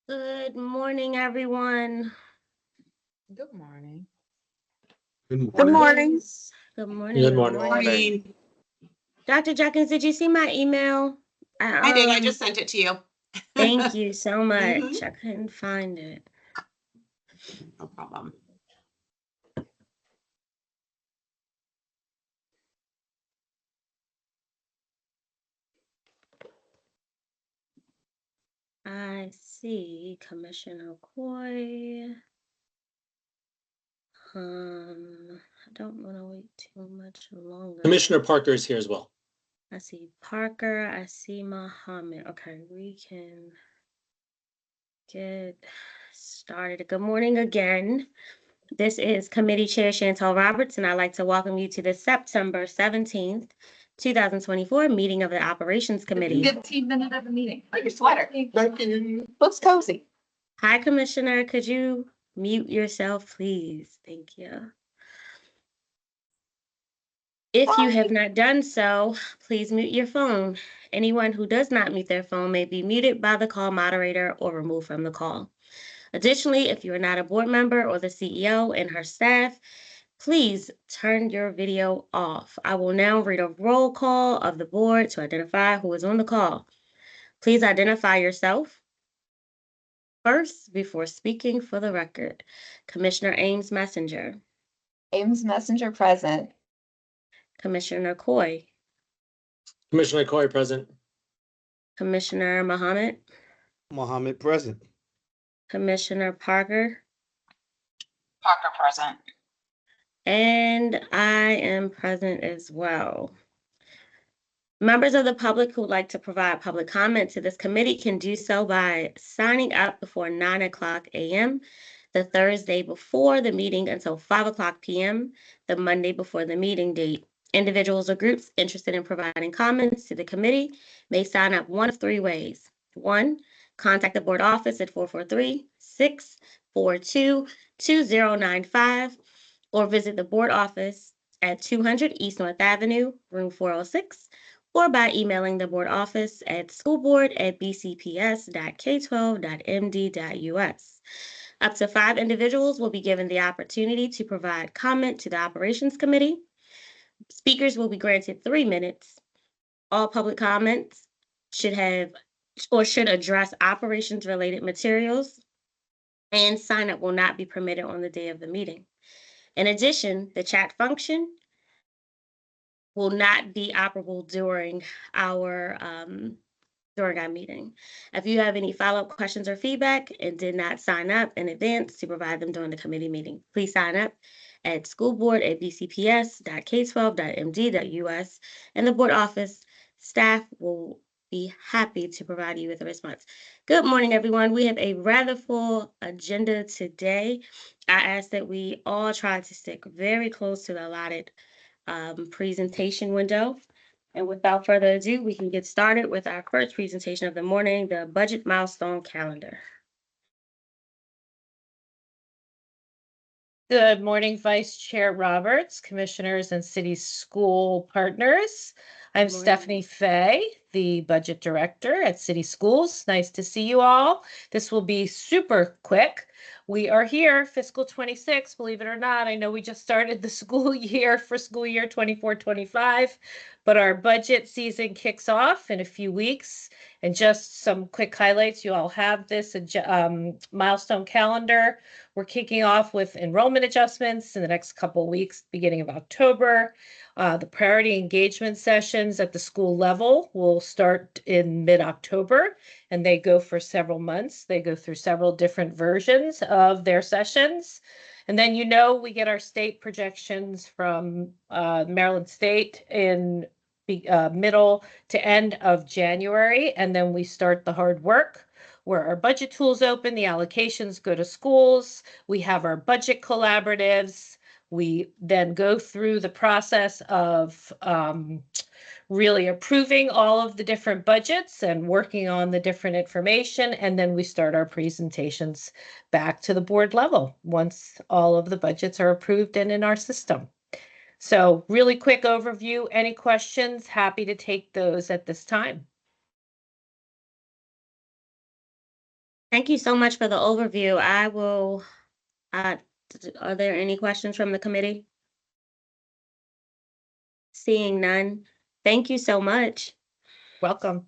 Good morning, everyone. Good morning. Good morning. Good morning. Good morning. Dr. Jenkins, did you see my email? I did. I just sent it to you. Thank you so much. Mhm. I couldn't find it. No problem. I see Commissioner Coy. I don't want to wait too much longer. Commissioner Parker is here as well. I see Parker. I see Muhammad. Okay, we can get started. Good morning again. This is Committee Chair Chantal Roberts, and I'd like to welcome you to the September 17th, 2024 meeting of the Operations Committee. 15 minutes of the meeting. Like your sweater. Looks cozy. Hi, Commissioner. Could you mute yourself, please? Thank you. If you have not done so, please mute your phone. Anyone who does not mute their phone may be muted by the call moderator or removed from the call. Additionally, if you are not a board member or the CEO and her staff, please turn your video off. I will now read a roll call of the board to identify who is on the call. Please identify yourself first before speaking for the record. Commissioner Ames Messenger. Ames Messenger present. Commissioner Coy. Commissioner Coy present. Commissioner Muhammad. Mohammed present. Commissioner Parker. Parker present. And I am present as well. Members of the public who would like to provide public comment to this committee can do so by signing up before 9:00 a.m. the Thursday before the meeting until 5:00 p.m. the Monday before the meeting date. Individuals or groups interested in providing comments to the committee may sign up one of three ways. 1, contact the board office at 443-642-2095 or visit the board office at 200 East North Avenue, room 406, or by emailing the board office at schoolboard@bcps.k12.md.us. Up to 5 individuals will be given the opportunity to provide comment to the Operations Committee. Speakers will be granted 3 minutes. All public comments should address operations-related materials, and sign-up will not be permitted on the day of the meeting. In addition, the chat function will not be operable during our meeting. If you have any follow-up questions or feedback and did not sign up in advance to provide them during the committee meeting, please sign up at schoolboard@bcps.k12.md.us, and the board office staff will be happy to provide you with a response. Good morning, everyone. We have a rather full agenda today. I ask that we all try to stick very close to the allotted presentation window. And without further ado, we can get started with our first presentation of the morning, the budget milestone calendar. Good morning, Vice Chair Roberts, Commissioners and City School Partners. I'm Good morning. Stephanie Fay, the Budget Director at City Schools. Nice to see you all. This will be super quick. We are here, fiscal 26, believe it or not. I know we just started the school year for school year 24-25, but our budget season kicks off in a few weeks. And just some quick highlights, you all have this milestone calendar. We're kicking off with enrollment adjustments in the next couple of weeks, beginning of October. The priority engagement sessions at the school level will start in mid-October, and they go for several months. They go through several different versions of their sessions. And then, we get our state projections from Maryland State in middle to end of January, and then we start the hard work where our budget tools open, the allocations go to schools, we have our budget collaboratives, we then go through the process of really approving all of the different budgets and working on the different information, and then we start our presentations back to the board level once all of the budgets are approved and in our system. So really quick overview. Any questions? Happy to take those at this time. Thank you so much for the overview. Are there any questions from the committee? Seeing none, thank you so much. Welcome.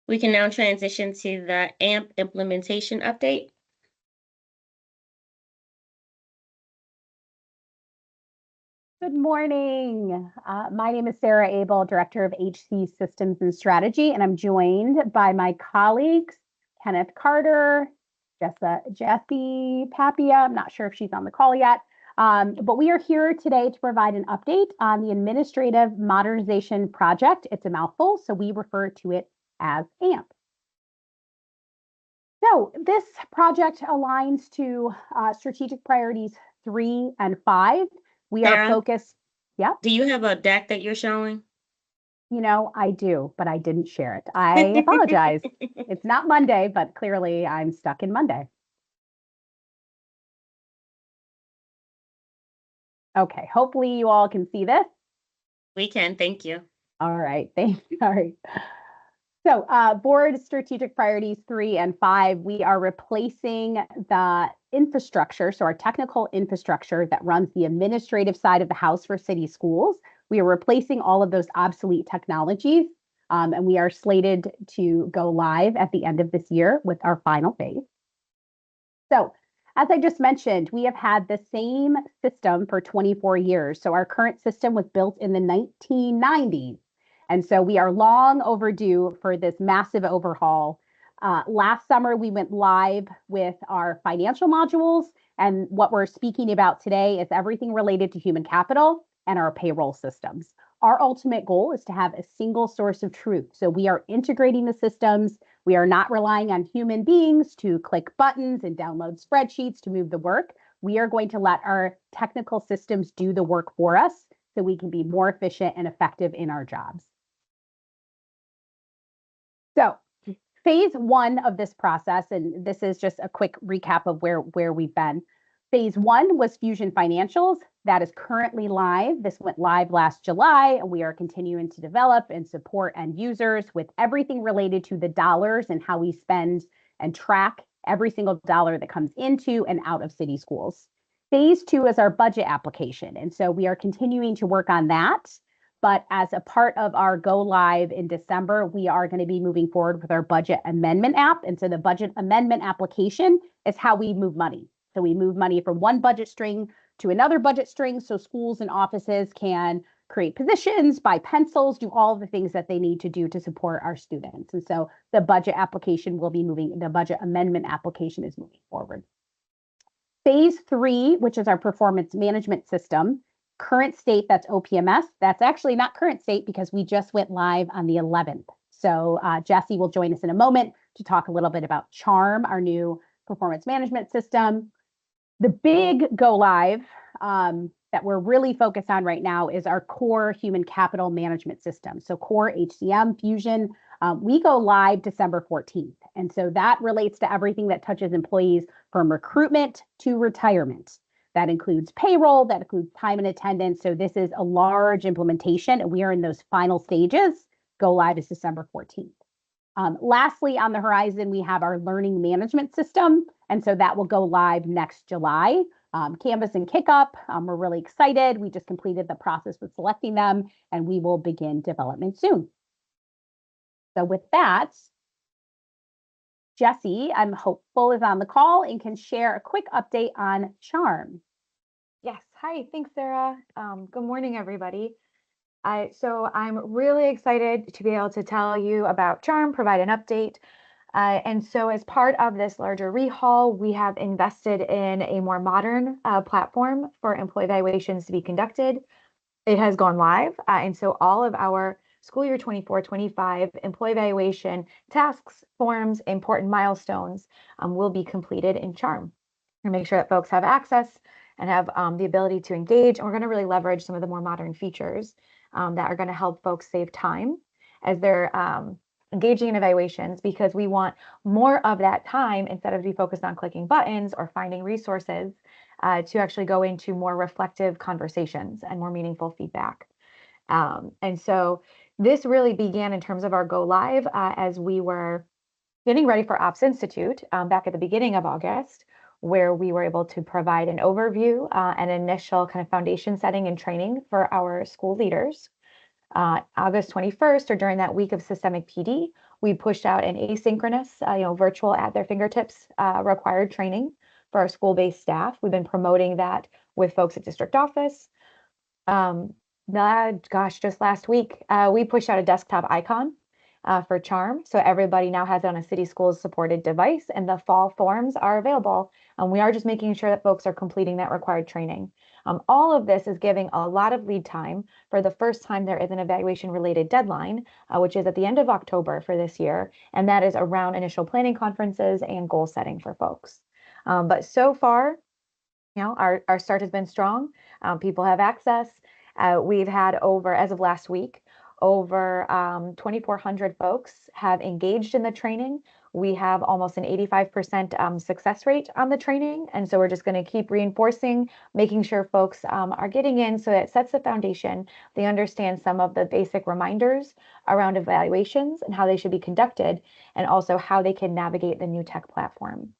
We can now transition to the AMP implementation update. Good morning. My name is Sarah Abel, Director of HC Systems and Strategy, and I'm joined by my colleagues, Kenneth Carter, Jesse Papia. I'm not sure if she's on the call yet, but we are here today to provide an update on the Administrative Modernization Project. It's a mouthful, so we refer to it as AMP. So this project aligns to strategic priorities 3 and 5. We are Sarah? focused. Yeah, Do you have a deck that you're showing? I do, but I didn't share it. I apologize. It's not Monday, but clearly I'm stuck in Monday. Okay, hopefully you all can see this. We can, thank you. All right, thank you. All right. So board strategic priorities 3 and 5, we are replacing the infrastructure, so our technical infrastructure that runs the administrative side of the house for city schools. We are replacing all of those obsolete technologies, and we are slated to go live at the end of this year with our final phase. So as I just mentioned, we have had the same system for 24 years. So our current system was built in the 1990s. And so we are long overdue for this massive overhaul. Last summer, we went live with our financial modules. And what we're speaking about today is everything related to human capital and our payroll systems. Our ultimate goal is to have a single source of truth. So we are integrating the systems. We are not relying on human beings to click buttons and download spreadsheets to move the work. We are going to let our technical systems do the work for us so we can be more efficient and effective in our jobs. So phase 1 of this process, and this is just a quick recap of where we've been. Phase 1 was Fusion Financials. That is currently live. This went live last July, and we are continuing to develop and support end users with everything related to the dollars and how we spend and track every single dollar that comes into and out of city schools. Phase 2 is our budget application, and so we are continuing to work on that. But as a part of our go live in December, we are going to be moving forward with our budget amendment app. And so the budget amendment application is how we move money. So we move money from one budget string to another budget string so schools and offices can create positions, buy pencils, do all of the things that they need to do to support our students. And so the budget application will be moving, the budget amendment application is moving forward. Phase 3, which is our performance management system, current state, that's OPMS. That's actually not current state because we just went live on the 11th. So Jesse will join us in a moment to talk a little bit about CHARM, our new performance management system. The big go live that we're really focused on right now is our core human capital management system. So core HCM Fusion, we go live December 14th. And so that relates to everything that touches employees from recruitment to retirement. That includes payroll, that includes time and attendance. So this is a large implementation and we are in those final stages. Go live is December 14th. Lastly, on the horizon, we have our learning management system. And so that will go live next July. Canvas and Kickup, we're really excited. We just completed the process with selecting them and we will begin development soon. So with that, Jesse, I'm hopeful, is on the call and can share a quick update on CHARM. Yes. Hi. Thanks, Sarah. Good morning, everybody. So I'm really excited to be able to tell you about CHARM, provide an update. And so as part of this larger rehaul, we have invested in a more modern platform for employee evaluations to be conducted. It has gone live. And so all of our school year 24-25 employee evaluation tasks, forms, important milestones will be completed in CHARM. And make sure that folks have access and have the ability to engage. And we're going to really leverage some of the more modern features that are going to help folks save time as they're engaging in evaluations, because we want more of that time, instead of be focused on clicking buttons or finding resources, to actually go into more reflective conversations and more meaningful feedback. And so this really began in terms of our go live as we were getting ready for Ops Institute back at the beginning of August, where we were able to provide an overview and initial kind of foundation setting and training for our school leaders. August 21st, or during that week of systemic PD, we pushed out an asynchronous, virtual at their fingertips required training for our school-based staff. We've been promoting that with folks at district office. Just last week, we pushed out a desktop icon for Charm. So everybody now has it on a City Schools supported device, and the fall forms are available. And we are just making sure that folks are completing that required training. All of this is giving a lot of lead time for the first time there is an evaluation related deadline, which is at the end of October for this year. And that is around initial planning conferences and goal setting for folks. But so far, our start has been strong. People have access. We've had as of last week, over 2,400 folks have engaged in the training. We have almost an 85% success rate on the training. And so we're just going to keep reinforcing, making sure folks are getting in so that it sets the foundation. They understand some of the basic reminders around evaluations and how they should be conducted, and also how they can navigate the new tech platform.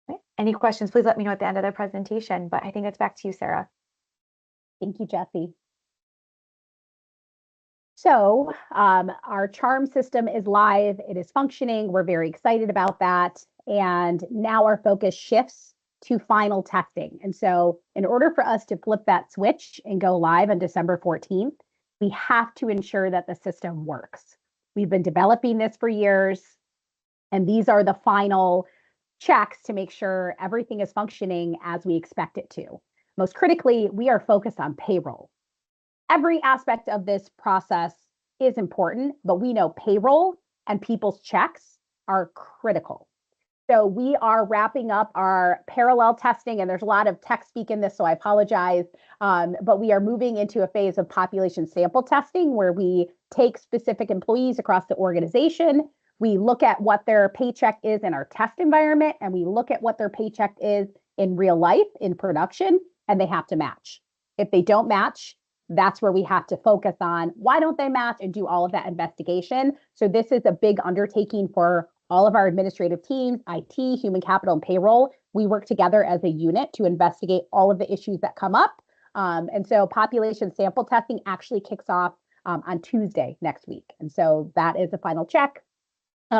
Okay. Any questions, please let me know at the end of the presentation, but I think it's back to you, Sarah. Thank you, Jessie. So our Charm system is live. It is functioning. We're very excited about that. And now our focus shifts to final testing. And so in order for us to flip that switch and go live on December 14th, we have to ensure that the system works. We've been developing this for years, and these are the final checks to make sure everything is functioning as we expect it to. Most critically, we are focused on payroll. Every aspect of this process is important, but we know payroll and people's checks are critical. So we are wrapping up our parallel testing, and there's a lot of tech speak in this, so I apologize. But we are moving into a phase of population sample testing where we take specific employees across the organization. We look at what their paycheck is in our test environment, and we look at what their paycheck is in real life, in production, and they have to match. If they don't match, that's where we have to focus on why don't they match and do all of that investigation. So this is a big undertaking for all of our administrative teams, IT, human capital, and payroll. We work together as a unit to investigate all of the issues that come up. And so population sample testing actually kicks off on Tuesday next week. And so that is the final check.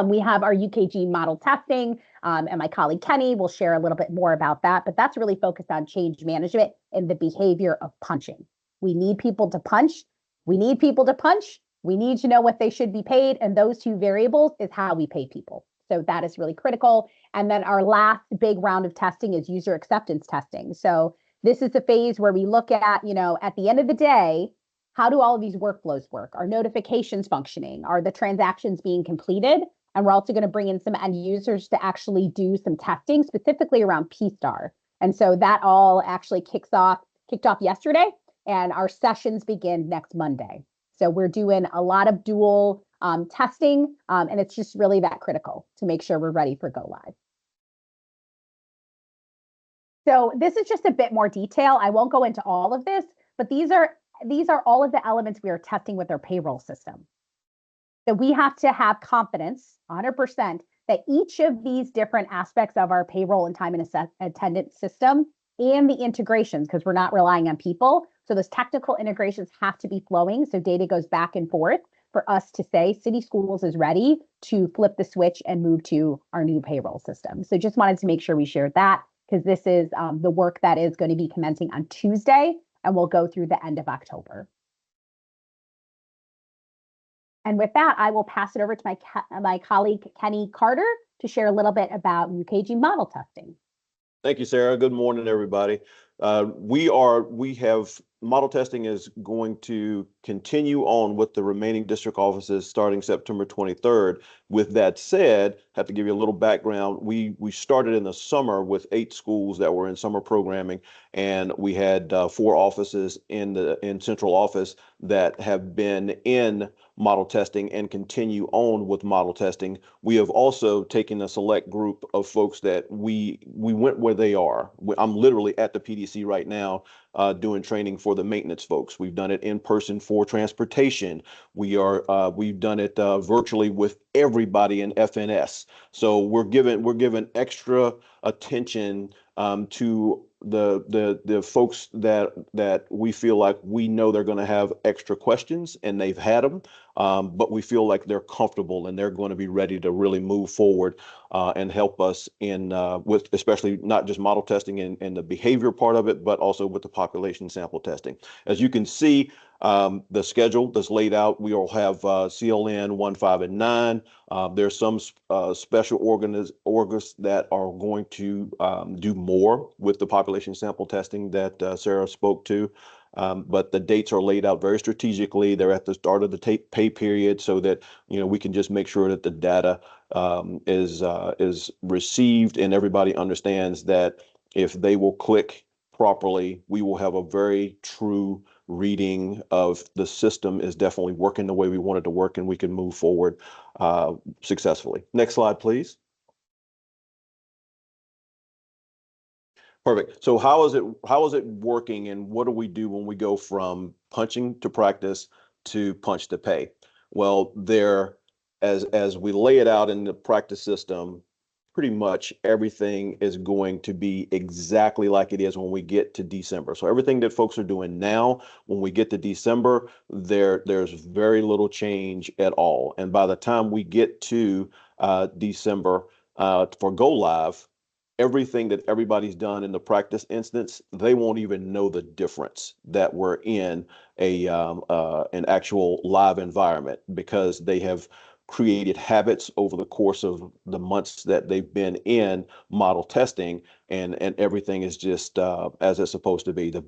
We have our UKG model testing, and my colleague Kenny will share a little bit more about that, but that's really focused on change management and the behavior of punching. We need people to punch. We need people to punch. We need to know what they should be paid. And those two variables is how we pay people. So that is really critical. And then our last big round of testing is user acceptance testing. So this is the phase where we look at, at the end of the day, how do all of these workflows work? Are notifications functioning? Are the transactions being completed? And we're also going to bring in some end users to actually do some testing, specifically around P-Star. And so that all actually kicked off yesterday. And our sessions begin next Monday. So we're doing a lot of dual testing, and it's just really that critical to make sure we're ready for go live. So this is just a bit more detail. I won't go into all of this, but these are all of the elements we are testing with our payroll system. So we have to have confidence, 100%, that each of these different aspects of our payroll and time and attendance system and the integrations, because we're not relying on people. So those technical integrations have to be flowing. So data goes back and forth for us to say City Schools is ready to flip the switch and move to our new payroll system. So just wanted to make sure we shared that, because this is the work that is going to be commencing on Tuesday and will go through the end of October. And with that, I will pass it over to my colleague, Kenny Carter, to share a little bit about UKG model testing. Thank you, Sarah. Good morning, everybody. We have model testing is going to continue on with the remaining district offices starting September 23rd. With that said, I have to give you a little background. We started in the summer with 8 schools that were in summer programming, and we had 4 offices in central office that have been in model testing and continue on with model testing. We have also taken a select group of folks that we went where they are. I'm literally at the PD DC right now doing training for the maintenance folks. We've done it in person for transportation. We've done it virtually with everybody in FNS. So we're given extra attention to the folks that we feel like we know they're going to have extra questions, and they've had them, but we feel like they're comfortable and they're going to be ready to really move forward and help us in with especially not just model testing and the behavior part of it, but also with the population sample testing. As you can see, the schedule that's laid out, we will have CLN 1, 5, and 9. There's some special orgs that are going to do more with the population sample testing that Sarah spoke to. But the dates are laid out very strategically. They're at the start of the pay period so that, we can just make sure that the data is received and everybody understands that if they will click properly, we will have a very true reading of the system is definitely working the way we want it to work, and we can move forward successfully. Next slide, please. Perfect. So how is it working, and what do we do when we go from punching to practice to punch to pay? Well, as we lay it out in the practice system, pretty much everything is going to be exactly like it is when we get to December. So everything that folks are doing now, when we get to December, there's very little change at all. And by the time we get to December for go live, everything that everybody's done in the practice instance, they won't even know the difference that we're in an actual live environment, because they have created habits over the course of the months that they've been in model testing, and everything is just as it's supposed to be. The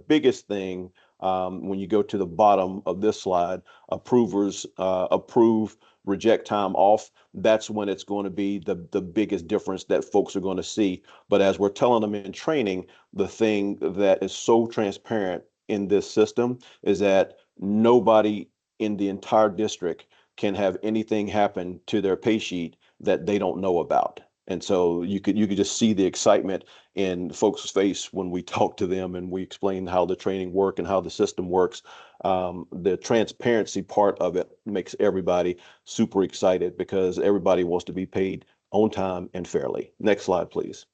biggest thing when you go to the bottom of this slide, approvers approve, reject, time off. That's when it's going to be the biggest difference that folks are going to see. But as we're telling them in training, the thing that is so transparent in this system is that nobody in the entire district can have anything happen to their pay sheet that they don't know about. And so you could just see the excitement in folks' face when we talk to them and we explain how the training work and how the system works. The transparency part of it makes everybody super excited, because everybody wants to be paid on time and fairly. Next slide, please.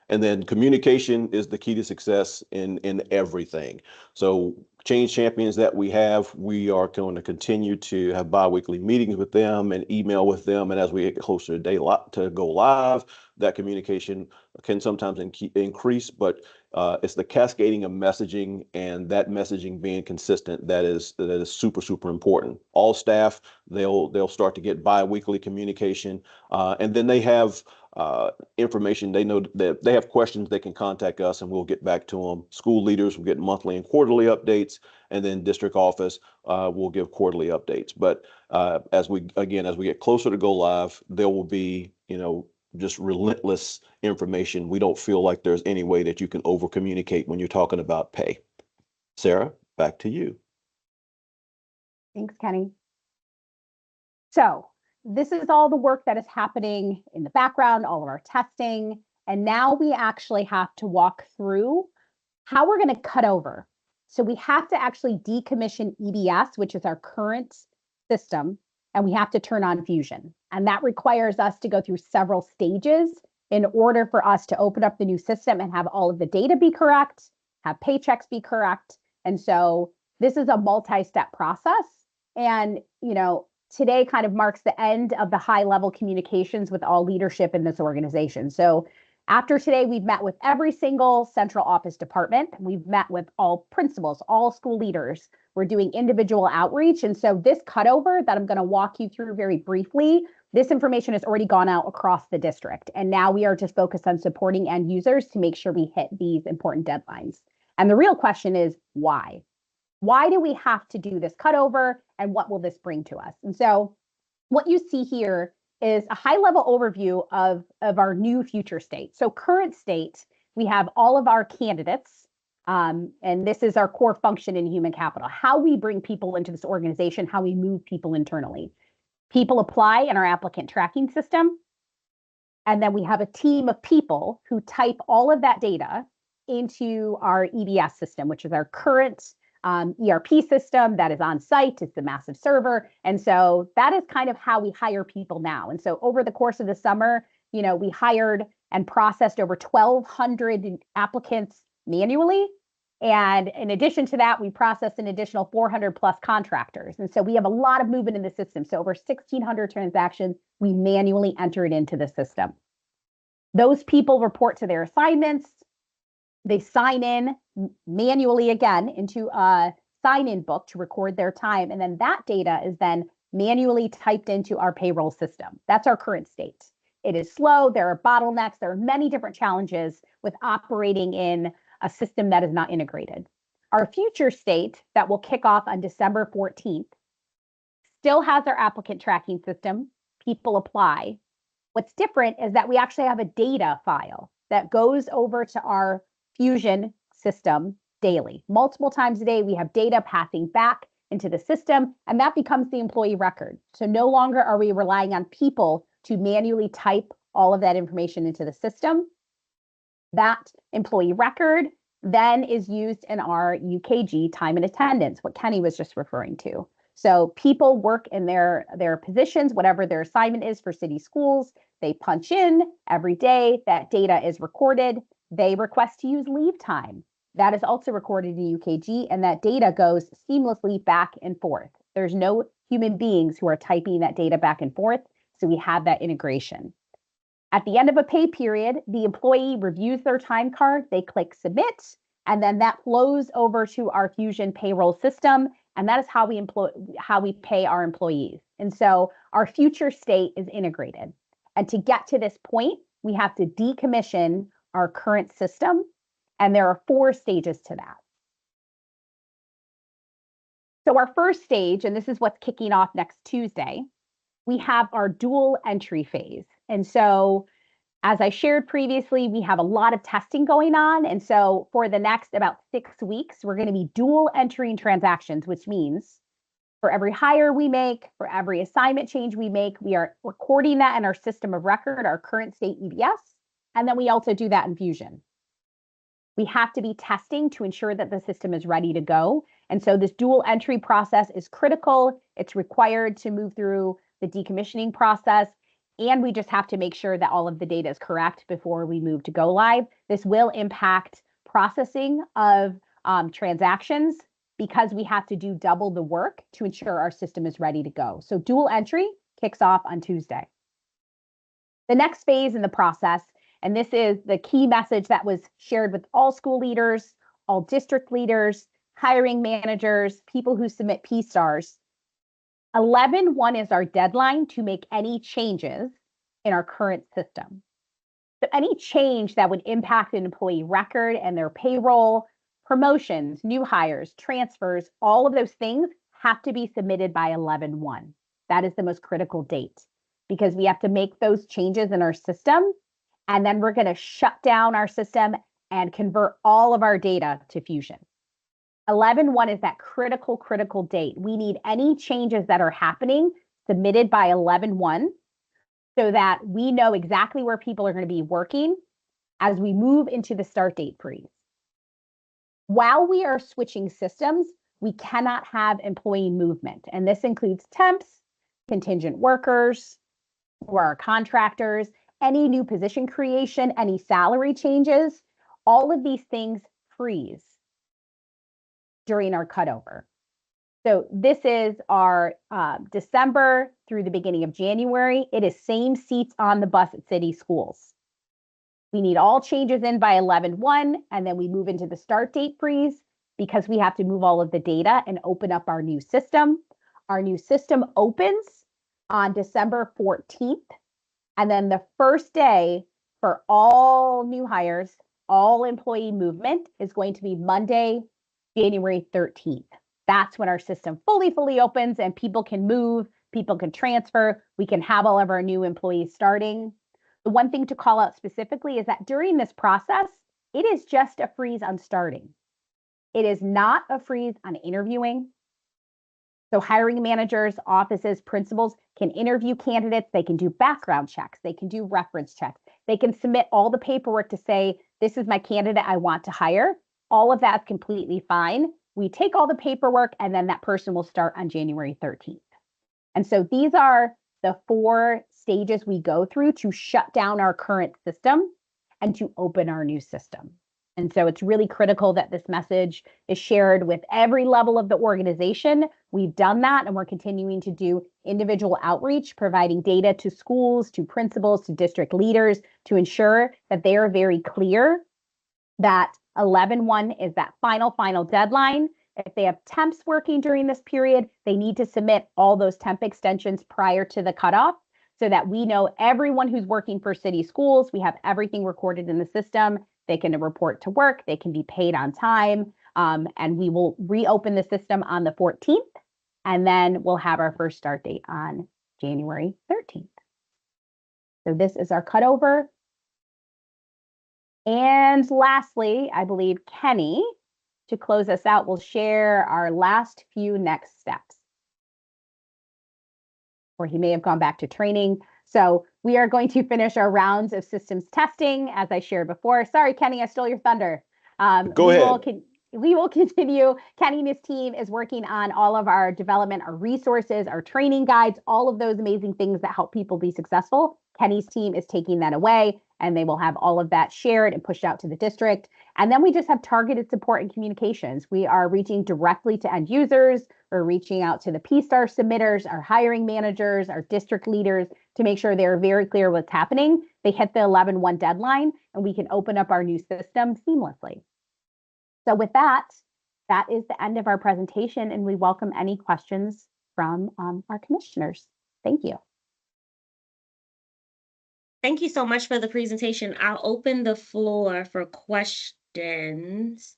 And then communication is the key to success in everything. So change champions that we have, we are going to continue to have biweekly meetings with them and email with them. And as we get closer to go live, that communication can sometimes increase, but it's the cascading of messaging and that messaging being consistent that is super, super important. All staff, they'll start to get biweekly communication, and then they have information. They know that they have questions, they can contact us and we'll get back to them. School leaders will get monthly and quarterly updates, and then district office will give quarterly updates. But as we get closer to go live, there will be, just relentless information. We don't feel like there's any way that you can over communicate when you're talking about pay. Sarah, back to you. Thanks, Kenny. So this is all the work that is happening in the background, all of our testing. And now we actually have to walk through how we're going to cut over. So we have to actually decommission EDS, which is our current system, and we have to turn on Fusion. And that requires us to go through several stages in order for us to open up the new system and have all of the data be correct, have paychecks be correct. And so this is a multi-step process. And, today kind of marks the end of the high-level communications with all leadership in this organization. So after today, we've met with every single central office department. We've met with all principals, all school leaders. We're doing individual outreach. And so this cutover that I'm going to walk you through very briefly, this information has already gone out across the district. And now we are just focused on supporting end users to make sure we hit these important deadlines. And the real question is why? Why do we have to do this cutover, and what will this bring to us? And so what you see here is a high-level overview of our new future state. So current state, we have all of our candidates, and this is our core function in human capital, how we bring people into this organization, how we move people internally. People apply in our applicant tracking system. And then we have a team of people who type all of that data into our EBS system, which is our current ERP system that is on site. It's a massive server. And so that is kind of how we hire people now. And so over the course of the summer, we hired and processed over 1,200 applicants manually. And in addition to that, we processed an additional 400 plus contractors. And so we have a lot of movement in the system. So over 1,600 transactions, we manually entered into the system. Those people report to their assignments. They sign in manually again into a sign-in book to record their time. And then that data is then manually typed into our payroll system. That's our current state. It is slow. There are bottlenecks. There are many different challenges with operating in a system that is not integrated. Our future state that will kick off on December 14th still has our applicant tracking system. People apply. What's different is that we actually have a data file that goes over to our Fusion system daily. Multiple times a day, we have data passing back into the system, and that becomes the employee record. So no longer are we relying on people to manually type all of that information into the system. That employee record then is used in our UKG time and attendance, what Kenny was just referring to. So people work in their positions, whatever their assignment is for city schools. They punch in every day. That data is recorded. They request to use leave time. That is also recorded in UKG, and that data goes seamlessly back and forth. There's no human beings who are typing that data back and forth, so we have that integration. At the end of a pay period, the employee reviews their time card, they click submit, and then that flows over to our Fusion payroll system, and that is how we pay our employees. And so our future state is integrated. And to get to this point, we have to decommission our current system, and there are 4 stages to that. So our first stage, and this is what's kicking off next Tuesday, we have our dual entry phase. And so as I shared previously, we have a lot of testing going on. And so for the next about 6 weeks, we're going to be dual entering transactions, which means for every hire we make, for every assignment change we make, we are recording that in our system of record, our current state EBS. And then we also do that in Fusion. We have to be testing to ensure that the system is ready to go. And so this dual entry process is critical. It's required to move through the decommissioning process. And we just have to make sure that all of the data is correct before we move to go live. This will impact processing of transactions because we have to do double the work to ensure our system is ready to go. So dual entry kicks off on Tuesday. The next phase in the process, and this is the key message that was shared with all school leaders, all district leaders, hiring managers, people who submit P-STARs. 11/1 is our deadline to make any changes in our current system. So any change that would impact an employee record and their payroll, promotions, new hires, transfers, all of those things have to be submitted by 11/1. That is the most critical date because we have to make those changes in our system, and then we're going to shut down our system and convert all of our data to Fusion. 11/1 is that critical date. We need any changes that are happening submitted by 11/1 so that we know exactly where people are going to be working as we move into the start date freeze. While we are switching systems, we cannot have employee movement. And this includes temps, contingent workers, or our contractors, any new position creation, any salary changes, all of these things freeze during our cutover. So this is our December through the beginning of January. It is same seats on the bus at city schools. We need all changes in by 11/1, and then we move into the start date freeze because we have to move all of the data and open up our new system. Our new system opens on December 14th. And then the first day for all new hires, all employee movement is going to be Monday, January 13th. That's when our system fully opens and people can move, people can transfer, we can have all of our new employees starting. The one thing to call out specifically is that during this process, it is just a freeze on starting. It is not a freeze on interviewing. So hiring managers, offices, principals can interview candidates. They can do background checks. They can do reference checks. They can submit all the paperwork to say, this is my candidate I want to hire. All of that's completely fine. We take all the paperwork and then that person will start on January 13th. And so these are the 4 stages we go through to shut down our current system and to open our new system. And so it's really critical that this message is shared with every level of the organization. We've done that, and we're continuing to do individual outreach, providing data to schools, to principals, to district leaders to ensure that they are very clear that 11/1 is that final deadline. If they have temps working during this period, they need to submit all those temp extensions prior to the cutoff so that we know everyone who's working for city schools. We have everything recorded in the system. They can report to work, they can be paid on time, and we will reopen the system on the 14th, and then we'll have our first start date on January 13th. So this is our cutover. And lastly, I believe Kenny, to close us out, will share our last few next steps. Or he may have gone back to training. So we are going to finish our rounds of systems testing, as I shared before. Sorry, Kenny, I stole your thunder. Go ahead. We will continue. Kenny and his team is working on all of our development, our resources, our training guides, all of those amazing things that help people be successful. Kenny's team is taking that away, and they will have all of that shared and pushed out to the district. And then we just have targeted support and communications. We are reaching directly to end users. We're reaching out to the P-STAR submitters, our hiring managers, our district leaders to make sure they're very clear what's happening. They hit the 11/1 deadline, and we can open up our new system seamlessly. So with that, that is the end of our presentation, and we welcome any questions from our commissioners. Thank you. Thank you so much for the presentation. I'll open the floor for questions.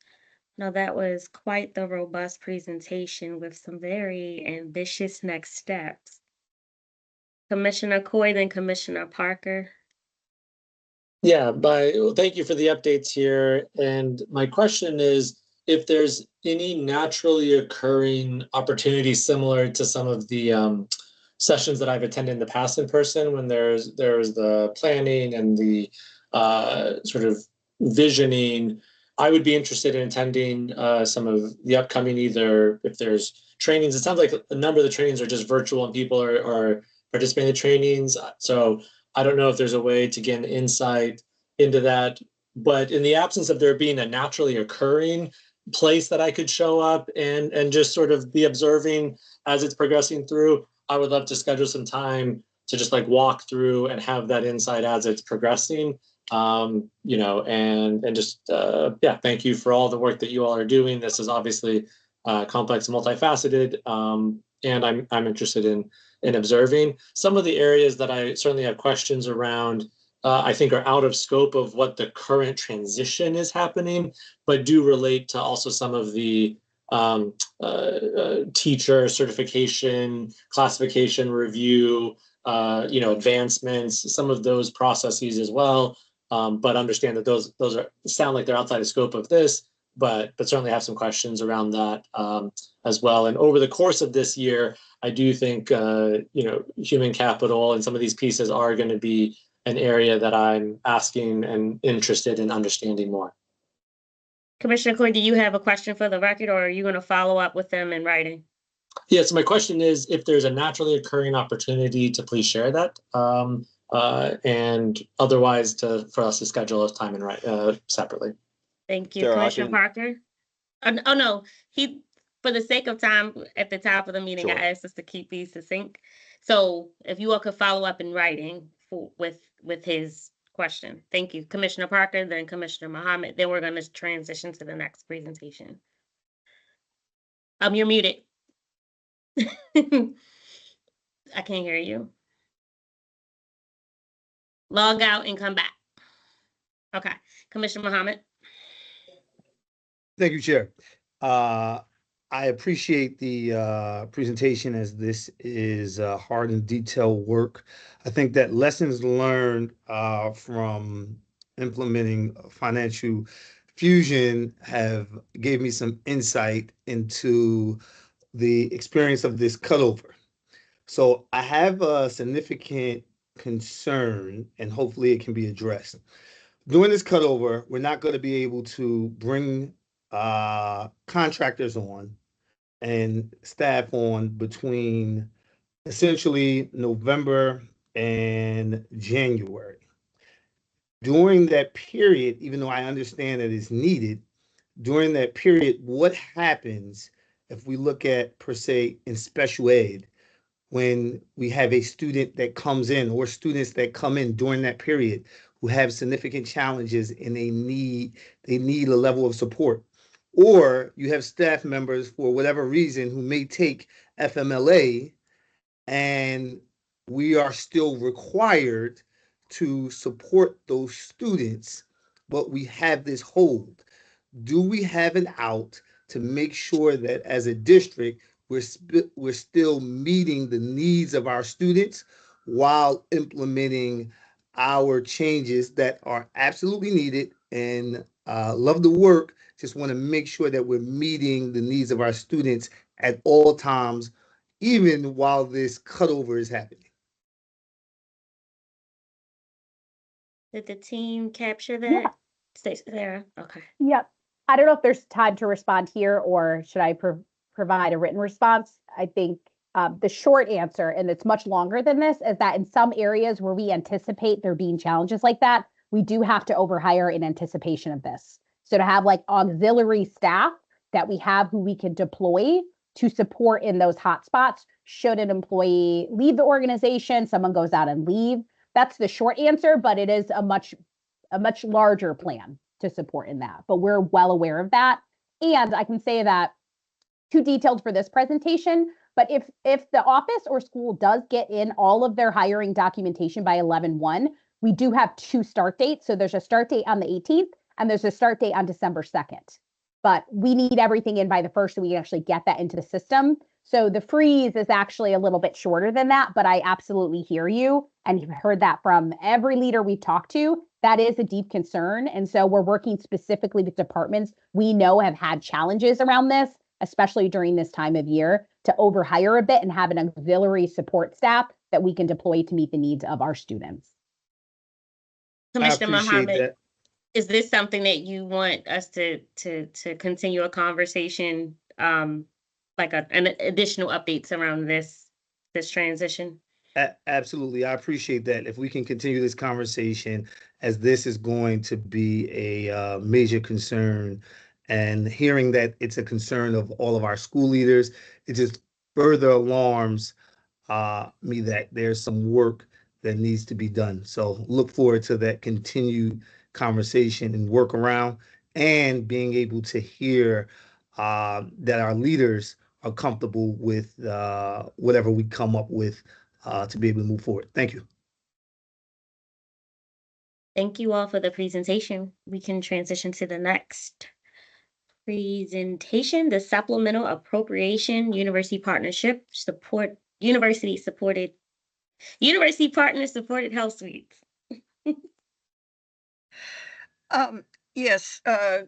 Now, that was quite the robust presentation with some very ambitious next steps. Commissioner Coy, then Commissioner Parker. Yeah, thank you for the updates here. And my question is, if there's any naturally occurring opportunities similar to some of the sessions that I've attended in the past in person, when there's the planning and the sort of visioning, I would be interested in attending some of the upcoming, either if there's trainings. It sounds like a number of the trainings are just virtual and people are participating in the trainings. So I don't know if there's a way to get an insight into that. But in the absence of there being a naturally occurring place that I could show up and just sort of be observing as it's progressing through, I would love to schedule some time to just like walk through and have that insight as it's progressing. You know, and just, yeah, thank you for all the work that you all are doing. This is obviously complex and multifaceted, and I'm interested in observing. Some of the areas that I certainly have questions around, I think are out of scope of what the current transition is happening, but do relate to also some of the teacher certification, classification review, you know, advancements, some of those processes as well. But understand that those sound like they're outside of scope of this, but certainly have some questions around that as well. And over the course of this year, I do think you know, human capital and some of these pieces are going to be an area that I'm asking and interested in understanding more. Commissioner Coy, do you have a question for the record, or are you going to follow up with them in writing? Yeah, so my question is, if there's a naturally occurring opportunity to please share that, and otherwise for us to schedule a time and separately. Thank you, Sarah, Commissioner Parker. Oh no, for the sake of time at the top of the meeting, Sure. I asked us to keep these succinct. So if you all could follow up in writing with his question. Thank you, Commissioner Parker, then Commissioner Mohammed. Then we're going to transition to the next presentation. You're muted. I can't hear you. Log out and come back. Okay, Commissioner Mohammed. Thank you, Chair. I appreciate the presentation, as this is hard and detailed work. I think that lessons learned from implementing financial fusion gave me some insight into the experience of this cutover. So I have a significant concern, and hopefully it can be addressed. During this cutover, we're not going to be able to bring contractors on and staff on between essentially November and January. During that period, even though I understand that it's needed, during that period, what happens if we look at, per se, in special ed, when we have a student that comes in or students that come in during that period who have significant challenges and they need a level of support? Or you have staff members, for whatever reason, who may take FMLA, and we are still required to support those students, but we have this hold. Do we have an out to make sure that as a district, we're still meeting the needs of our students while implementing our changes that are absolutely needed? And love the work, just want to make sure that we're meeting the needs of our students at all times, even while this cutover is happening. Did the team capture that? Yeah. Stacey, Sarah? Okay. Yep. I don't know if there's time to respond here, or should I provide a written response? I think the short answer, and it's much longer than this, is that in some areas where we anticipate there being challenges like that, we do have to overhire in anticipation of this. So to have like auxiliary staff that we have who we can deploy to support in those hotspots should an employee leave the organization, someone goes out and leave. That's the short answer, but it is a much larger plan to support in that. But we're well aware of that. And I can say that, too detailed for this presentation, but if the office or school does get in all of their hiring documentation by 11/1, we do have 2 start dates. So there's a start date on the 18th and there's a start date on December 2nd. But we need everything in by the 1st so we can actually get that into the system. So the freeze is actually a little bit shorter than that, but I absolutely hear you. And you've heard that from every leader we've talked to. That is a deep concern. And so we're working specifically with departments we know have had challenges around this, especially during this time of year, to overhire a bit and have an auxiliary support staff that we can deploy to meet the needs of our students. Commissioner I appreciate Mohammed, that. is this something that you want us to continue a conversation, like an additional updates around this transition? Absolutely. I appreciate that. If we can continue this conversation, as this is going to be a major concern, and hearing that it's a concern of all of our school leaders, it just further alarms me that there's some work that needs to be done. So look forward to that continued conversation and work around, and being able to hear that our leaders are comfortable with whatever we come up with to be able to move forward. Thank you. Thank you all for the presentation. We can transition to the next presentation, the Supplemental Appropriation University Partnership Support, University Partner Supported Health Suites. Yes,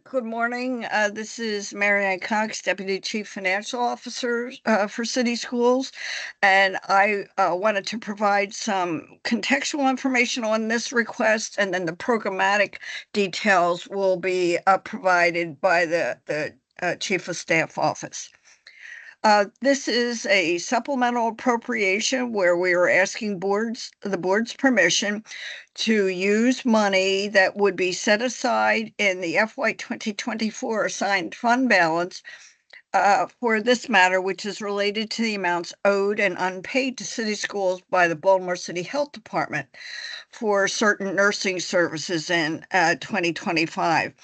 good morning. This is Mary Ann Cox, Deputy Chief Financial Officer for City Schools, and I wanted to provide some contextual information on this request, and then the programmatic details will be provided by the Chief of Staff Office. This is a supplemental appropriation where we are asking the board's permission to use money that would be set aside in the FY 2024 assigned fund balance for this matter, which is related to the amounts owed and unpaid to city schools by the Baltimore City Health Department for certain nursing services in 2025.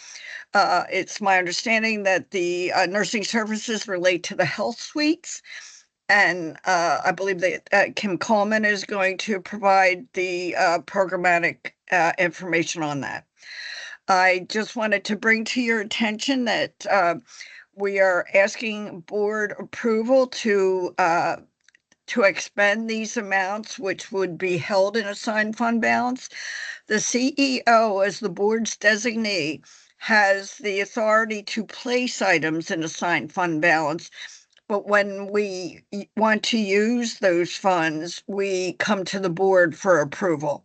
It's my understanding that the nursing services relate to the health suites, and I believe that Kim Coleman is going to provide the programmatic information on that. I just wanted to bring to your attention that we are asking board approval to expend these amounts, which would be held in assigned fund balance. The CEO, as the board's designee, has the authority to place items in assigned fund balance, but when we want to use those funds, we come to the board for approval.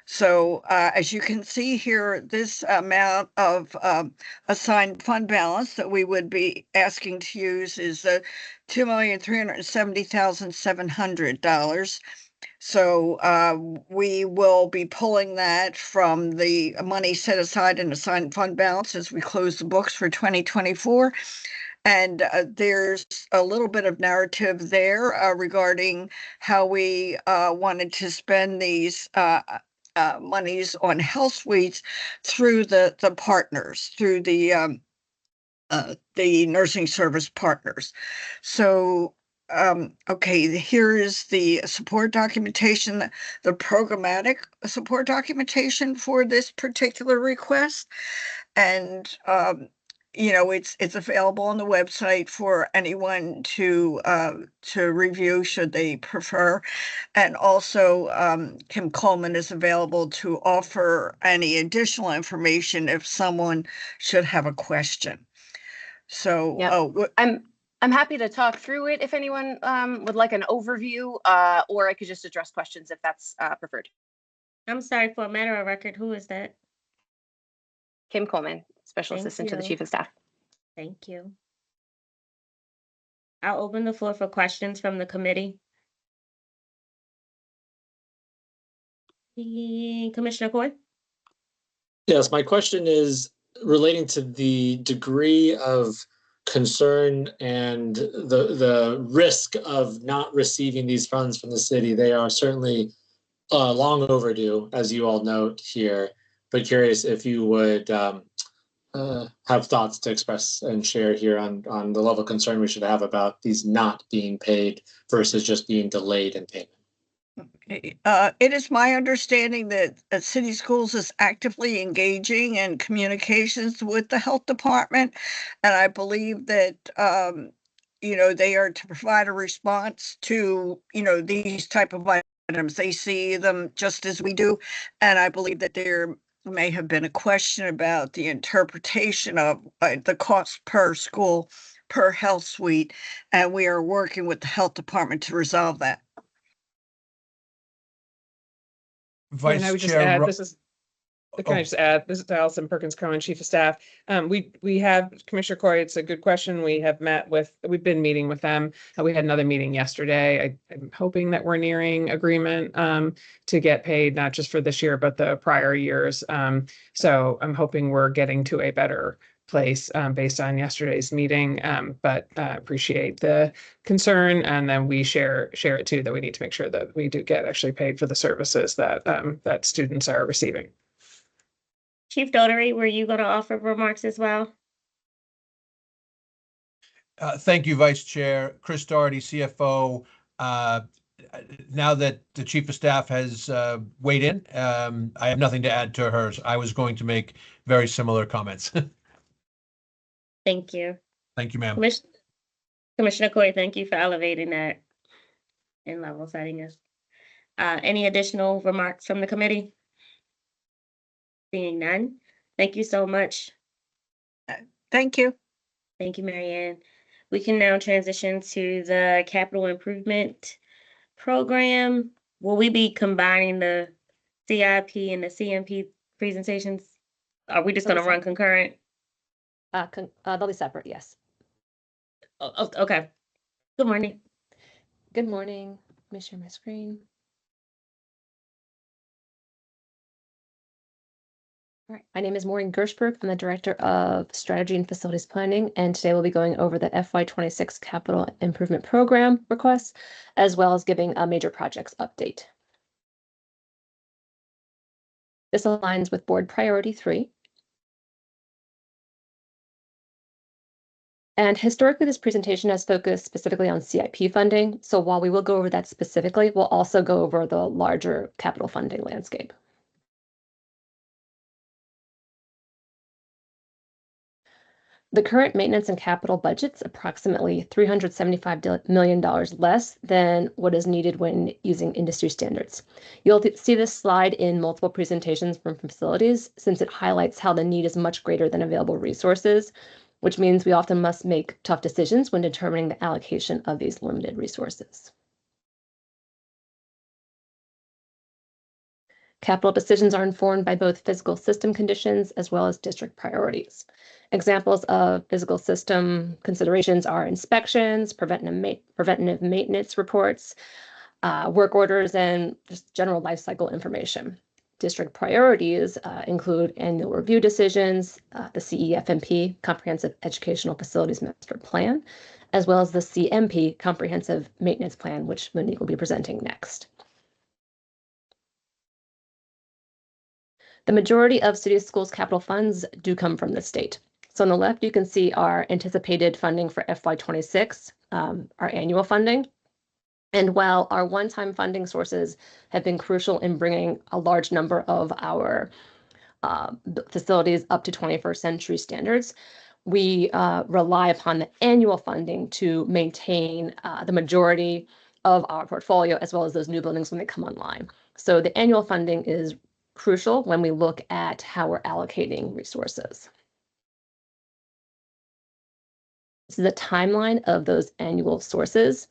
So as you can see here, this amount of assigned fund balance that we would be asking to use is $2,370,700. So we will be pulling that from the money set aside in assigned fund balance as we close the books for 2024. And there's a little bit of narrative there regarding how we wanted to spend these monies on health suites through the partners, through the nursing service partners. So, okay, here is the support documentation, the programmatic support documentation for this particular request. And, you know, it's available on the website for anyone to review should they prefer. And also, Kim Coleman is available to offer any additional information if someone should have a question. So, Yep. I'm happy to talk through it if anyone would like an overview, or I could just address questions if that's preferred. I'm sorry, for a matter of record, who is that? Kim Coleman, Special Thank Assistant to the you. Chief of Staff. Thank you. I'll open the floor for questions from the committee. Commissioner Coy? Yes, my question is relating to the degree of concern and the risk of not receiving these funds from the city. They are certainly long overdue, as you all note here, but curious if you would have thoughts to express and share here on the level of concern we should have about these not being paid versus just being delayed in payment. It is my understanding that City Schools is actively engaging in communications with the health department. And I believe that, you know, they are to provide a response to, you know, these type of items. They see them just as we do. And I believe that there may have been a question about the interpretation of the cost per school, per health suite. And we are working with the health department to resolve that. And I would just add, this is, can I just add, this is Allison Perkins Cohen, Chief of Staff. We have, Commissioner Coy, it's a good question. We've been meeting with them. We had another meeting yesterday. I'm hoping that we're nearing agreement to get paid, not just for this year, but the prior years. So I'm hoping we're getting to a better place based on yesterday's meeting, but appreciate the concern, and then we share it too, that we need to make sure that we do get actually paid for the services that that students are receiving. Chief Doherty, were you going to offer remarks as well? Thank you, Vice Chair. Chris Doherty, CFO. Now that the Chief of Staff has weighed in, I have nothing to add to hers. I was going to make very similar comments. Thank you. Thank you, ma'am. Commissioner Coy, thank you for elevating that and level setting us. Any additional remarks from the committee? Seeing none, thank you so much. Thank you. Thank you, Marianne. We can now transition to the capital improvement program. Will we be combining the CIP and the CMP presentations? Are we just going to run concurrent? They'll be separate, yes. Oh, okay. Good morning. Good morning. Let me share my screen. All right, my name is Maureen Gershberg. I'm the Director of Strategy and Facilities Planning, and today we'll be going over the FY26 Capital Improvement Program requests, as well as giving a major projects update. This aligns with Board Priority 3. And historically, this presentation has focused specifically on CIP funding. So while we will go over that specifically, we'll also go over the larger capital funding landscape. The current maintenance and capital budget's approximately $375 million less than what is needed when using industry standards. You'll see this slide in multiple presentations from facilities, since it highlights how the need is much greater than available resources. which means we often must make tough decisions when determining the allocation of these limited resources. Capital decisions are informed by both physical system conditions as well as district priorities. Examples of physical system considerations are inspections, preventative maintenance reports, work orders, and just general life cycle information. District priorities include annual review decisions, the CEFMP, Comprehensive Educational Facilities Master Plan, as well as the CMP, Comprehensive Maintenance Plan, which Monique will be presenting next. The majority of City Schools capital funds do come from the state. So on the left, you can see our anticipated funding for FY26, our annual funding. And while our one-time funding sources have been crucial in bringing a large number of our facilities up to 21st century standards, we rely upon the annual funding to maintain the majority of our portfolio, as well as those new buildings when they come online. So the annual funding is crucial when we look at how we're allocating resources. This is a timeline of those annual sources.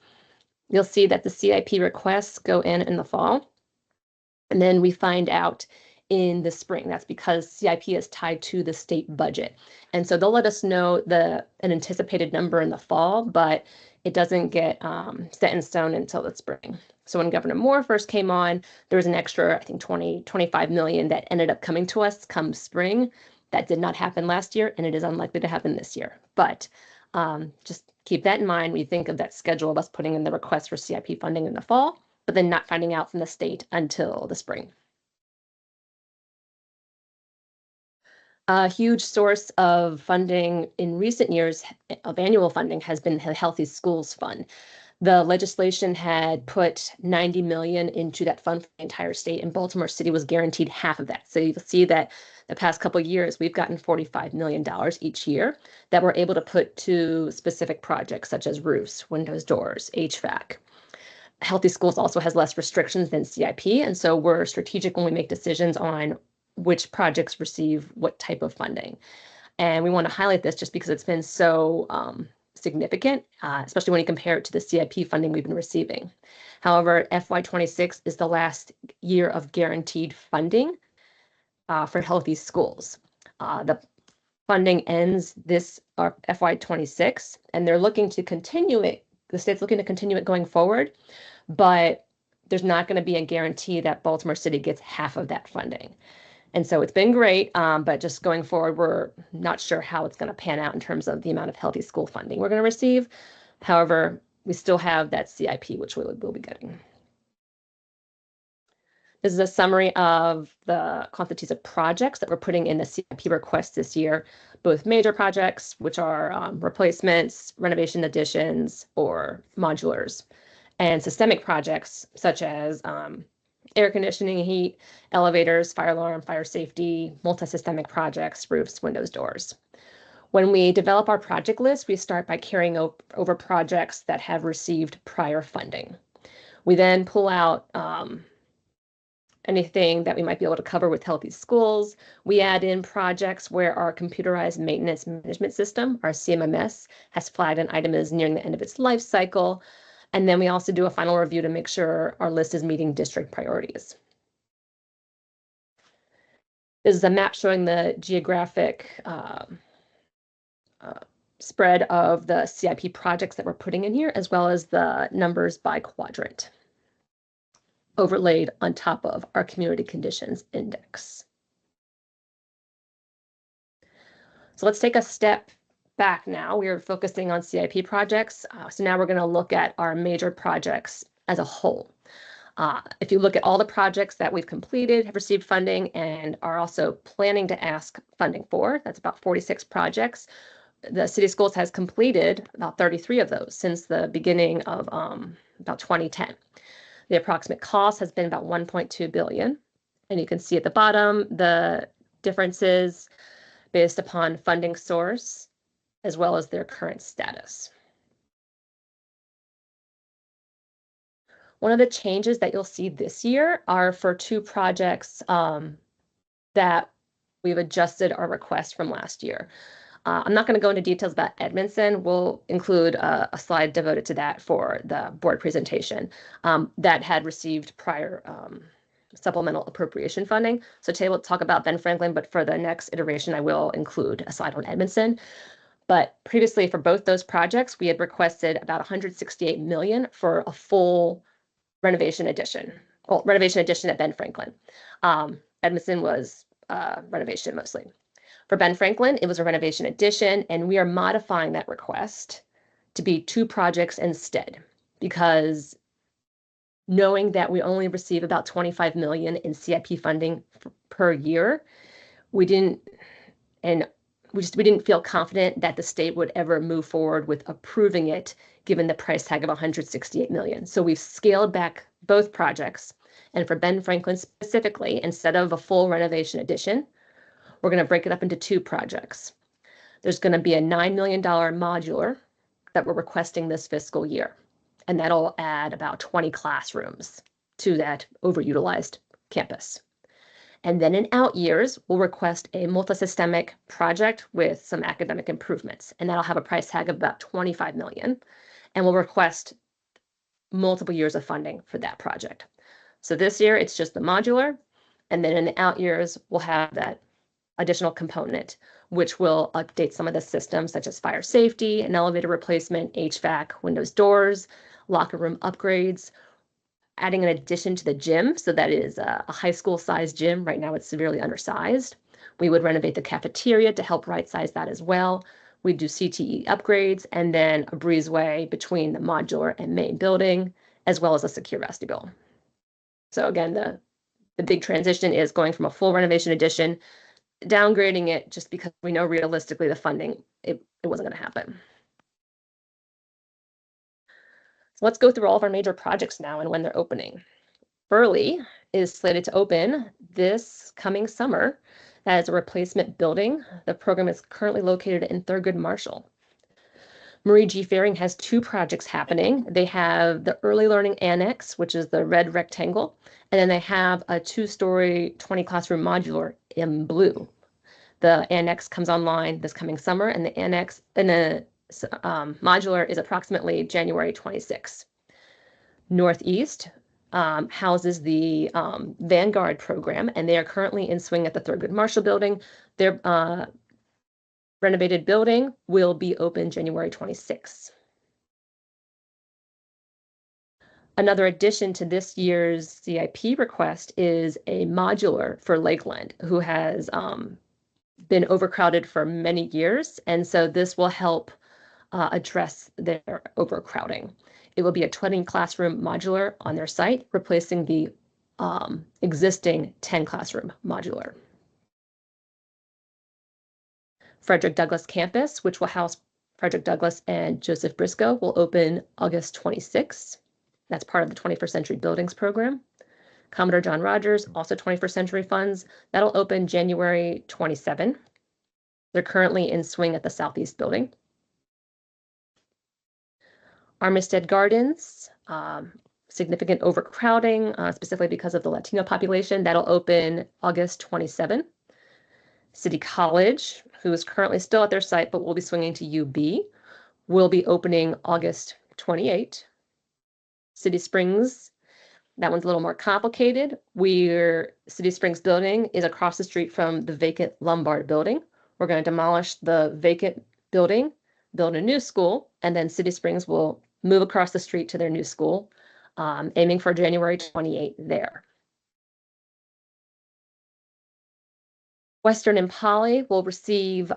You'll see that the CIP requests go in the fall, and then we find out in the spring. That's because CIP is tied to the state budget. And so they'll let us know an anticipated number in the fall, but it doesn't get set in stone until the spring. So when Governor Moore first came on, there was an extra, I think, 25 million that ended up coming to us come spring. That did not happen last year, and it is unlikely to happen this year. But just keep that in mind when you think of that schedule of us putting in the request for CIP funding in the fall, but then not finding out from the state until the spring. A huge source of funding in recent years of annual funding has been the Healthy Schools Fund. The legislation had put 90 million into that fund for the entire state, and Baltimore City was guaranteed half of that. So you'll see that the past couple of years, we've gotten $45 million each year that we're able to put to specific projects such as roofs, windows, doors, HVAC. Healthy Schools also has less restrictions than CIP, and so we're strategic when we make decisions on which projects receive what type of funding. And we want to highlight this just because it's been so significant, especially when you compare it to the CIP funding we've been receiving. However, FY26 is the last year of guaranteed funding for Healthy Schools. The funding ends this FY26, and they're looking to continue it. The state's looking to continue it going forward, but there's not going to be a guarantee that Baltimore City gets half of that funding. And so it's been great, but just going forward, we're not sure how it's going to pan out in terms of the amount of Healthy School funding we're going to receive. However, we still have that CIP, which we'll be getting. This is a summary of the quantities of projects that we're putting in the CIP request this year, both major projects, which are replacements, renovation additions, or modulars, and systemic projects such as air conditioning, heat, elevators, fire alarm, fire safety, multi-systemic projects, roofs, windows, doors. When we develop our project list, we start by carrying over projects that have received prior funding. We then pull out anything that we might be able to cover with Healthy Schools. We add in projects where our computerized maintenance management system, our CMMS, has flagged an item as nearing the end of its life cycle. And then we also do a final review to make sure our list is meeting district priorities. This is a map showing the geographic spread of the CIP projects that we're putting in here, as well as the numbers by quadrant, overlaid on top of our community conditions index. So let's take a step back now. We are focusing on CIP projects. So now we're going to look at our major projects as a whole. If you look at all the projects that we've completed, have received funding, and are also planning to ask funding for, that's about 46 projects. The City Schools has completed about 33 of those since the beginning of about 2010. The approximate cost has been about 1.2 billion. And you can see at the bottom the differences based upon funding source, as well as their current status. One of the changes that you'll see this year are for two projects that we've adjusted our request from last year. I'm not going to go into details about Edmondson. We'll include a slide devoted to that for the board presentation that had received prior supplemental appropriation funding. So today we'll talk about Ben Franklin, but for the next iteration, I will include a slide on Edmondson. But previously for both those projects, we had requested about 168 million for a full renovation addition. Well, renovation addition at Ben Franklin. Edmondson was renovation mostly. For Ben Franklin, it was a renovation addition, and we are modifying that request to be 2 projects instead, because knowing that we only receive about 25 million in CIP funding per year, we didn't feel confident that the state would ever move forward with approving it, given the price tag of 168 million. So we've scaled back both projects, and for Ben Franklin specifically, instead of a full renovation addition, we're going to break it up into 2 projects. There's going to be a $9 million modular that we're requesting this fiscal year, and that'll add about 20 classrooms to that overutilized campus. And then in out years, we'll request a multisystemic project with some academic improvements, and that'll have a price tag of about 25 million, and we'll request multiple years of funding for that project. So this year, it's just the modular, and then in the out years, we'll have that additional component, which will update some of the systems such as fire safety, an elevator replacement, HVAC, windows, doors, locker room upgrades, adding an addition to the gym. So that is a high school sized gym. Right now it's severely undersized. We would renovate the cafeteria to help right size that as well. We do CTE upgrades and then a breezeway between the modular and main building, as well as a secure vestibule. So again, the big transition is going from a full renovation addition, downgrading it just because we know realistically the funding, it wasn't going to happen. So let's go through all of our major projects now and when they're opening. Burley is slated to open this coming summer as a replacement building. The program is currently located in Thurgood Marshall. Marie G. Faring has 2 projects happening. They have the Early Learning Annex, which is the red rectangle, and then they have a 2-story 20 classroom modular in blue. The annex comes online this coming summer, and the annex and the modular is approximately January 26. Northeast houses the Vanguard program, and they are currently in swing at the Thurgood Marshall building. Their renovated building will be open January 26. Another addition to this year's CIP request is a modular for Lakeland, who has been overcrowded for many years. And so this will help address their overcrowding. It will be a 20 classroom modular on their site, replacing the existing 10 classroom modular. Frederick Douglass campus, which will house Frederick Douglass and Joseph Briscoe, will open August 26. That's part of the 21st Century Buildings program. Commodore John Rogers, also 21st Century funds. That'll open January 27. They're currently in swing at the Southeast building. Armistead Gardens, significant overcrowding, specifically because of the Latino population. That'll open August 27. City College, who is currently still at their site but will be swinging to UB, will be opening August 28. City Springs, that one's a little more complicated. City Springs building is across the street from the vacant Lombard building. We're going to demolish the vacant building, build a new school, and then City Springs will move across the street to their new school, aiming for January 28 there. Western and Poly will receive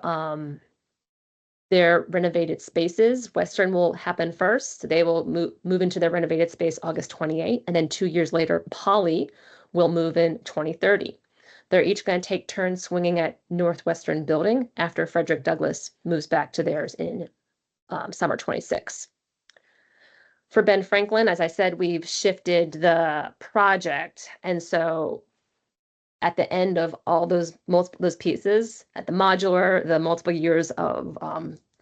their renovated spaces. Western will happen first. They will move into their renovated space August 28, and then 2 years later, Poly will move in 2030. They're each going to take turns swinging at Northwestern building after Frederick Douglass moves back to theirs in summer 26. For Ben Franklin, as I said, we've shifted the project, and so at the end of all those pieces, at the modular, the multiple years of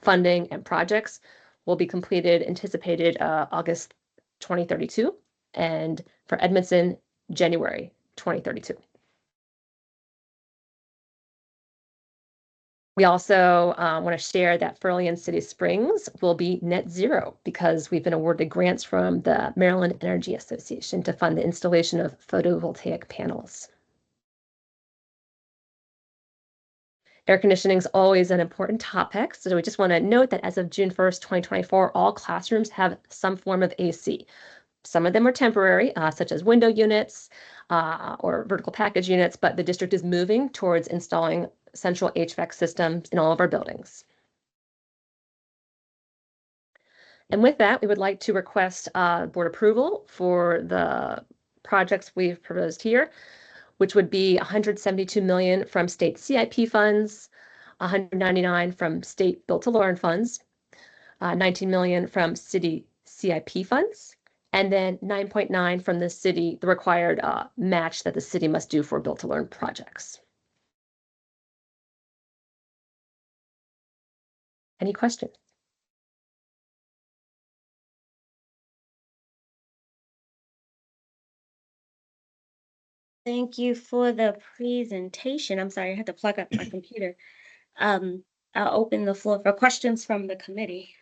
funding and projects will be completed, anticipated August 2032, and for Edmondson, January 2032. We also want to share that Furley and City Springs will be net zero because we've been awarded grants from the Maryland Energy Association to fund the installation of photovoltaic panels. Air conditioning is always an important topic, so we just want to note that as of June 1st, 2024, all classrooms have some form of AC. Some of them are temporary, such as window units or vertical package units, but the district is moving towards installing central HVAC systems in all of our buildings. And with that, we would like to request board approval for the projects we've proposed here, which would be $172 million from state CIP funds, $199 from state Built to Learn funds, $19 million from city CIP funds, and then 9.9 from the city, the required match that the city must do for Built to Learn projects. Any questions? Thank you for the presentation. I'm sorry, I had to plug up my computer. I'll open the floor for questions from the committee.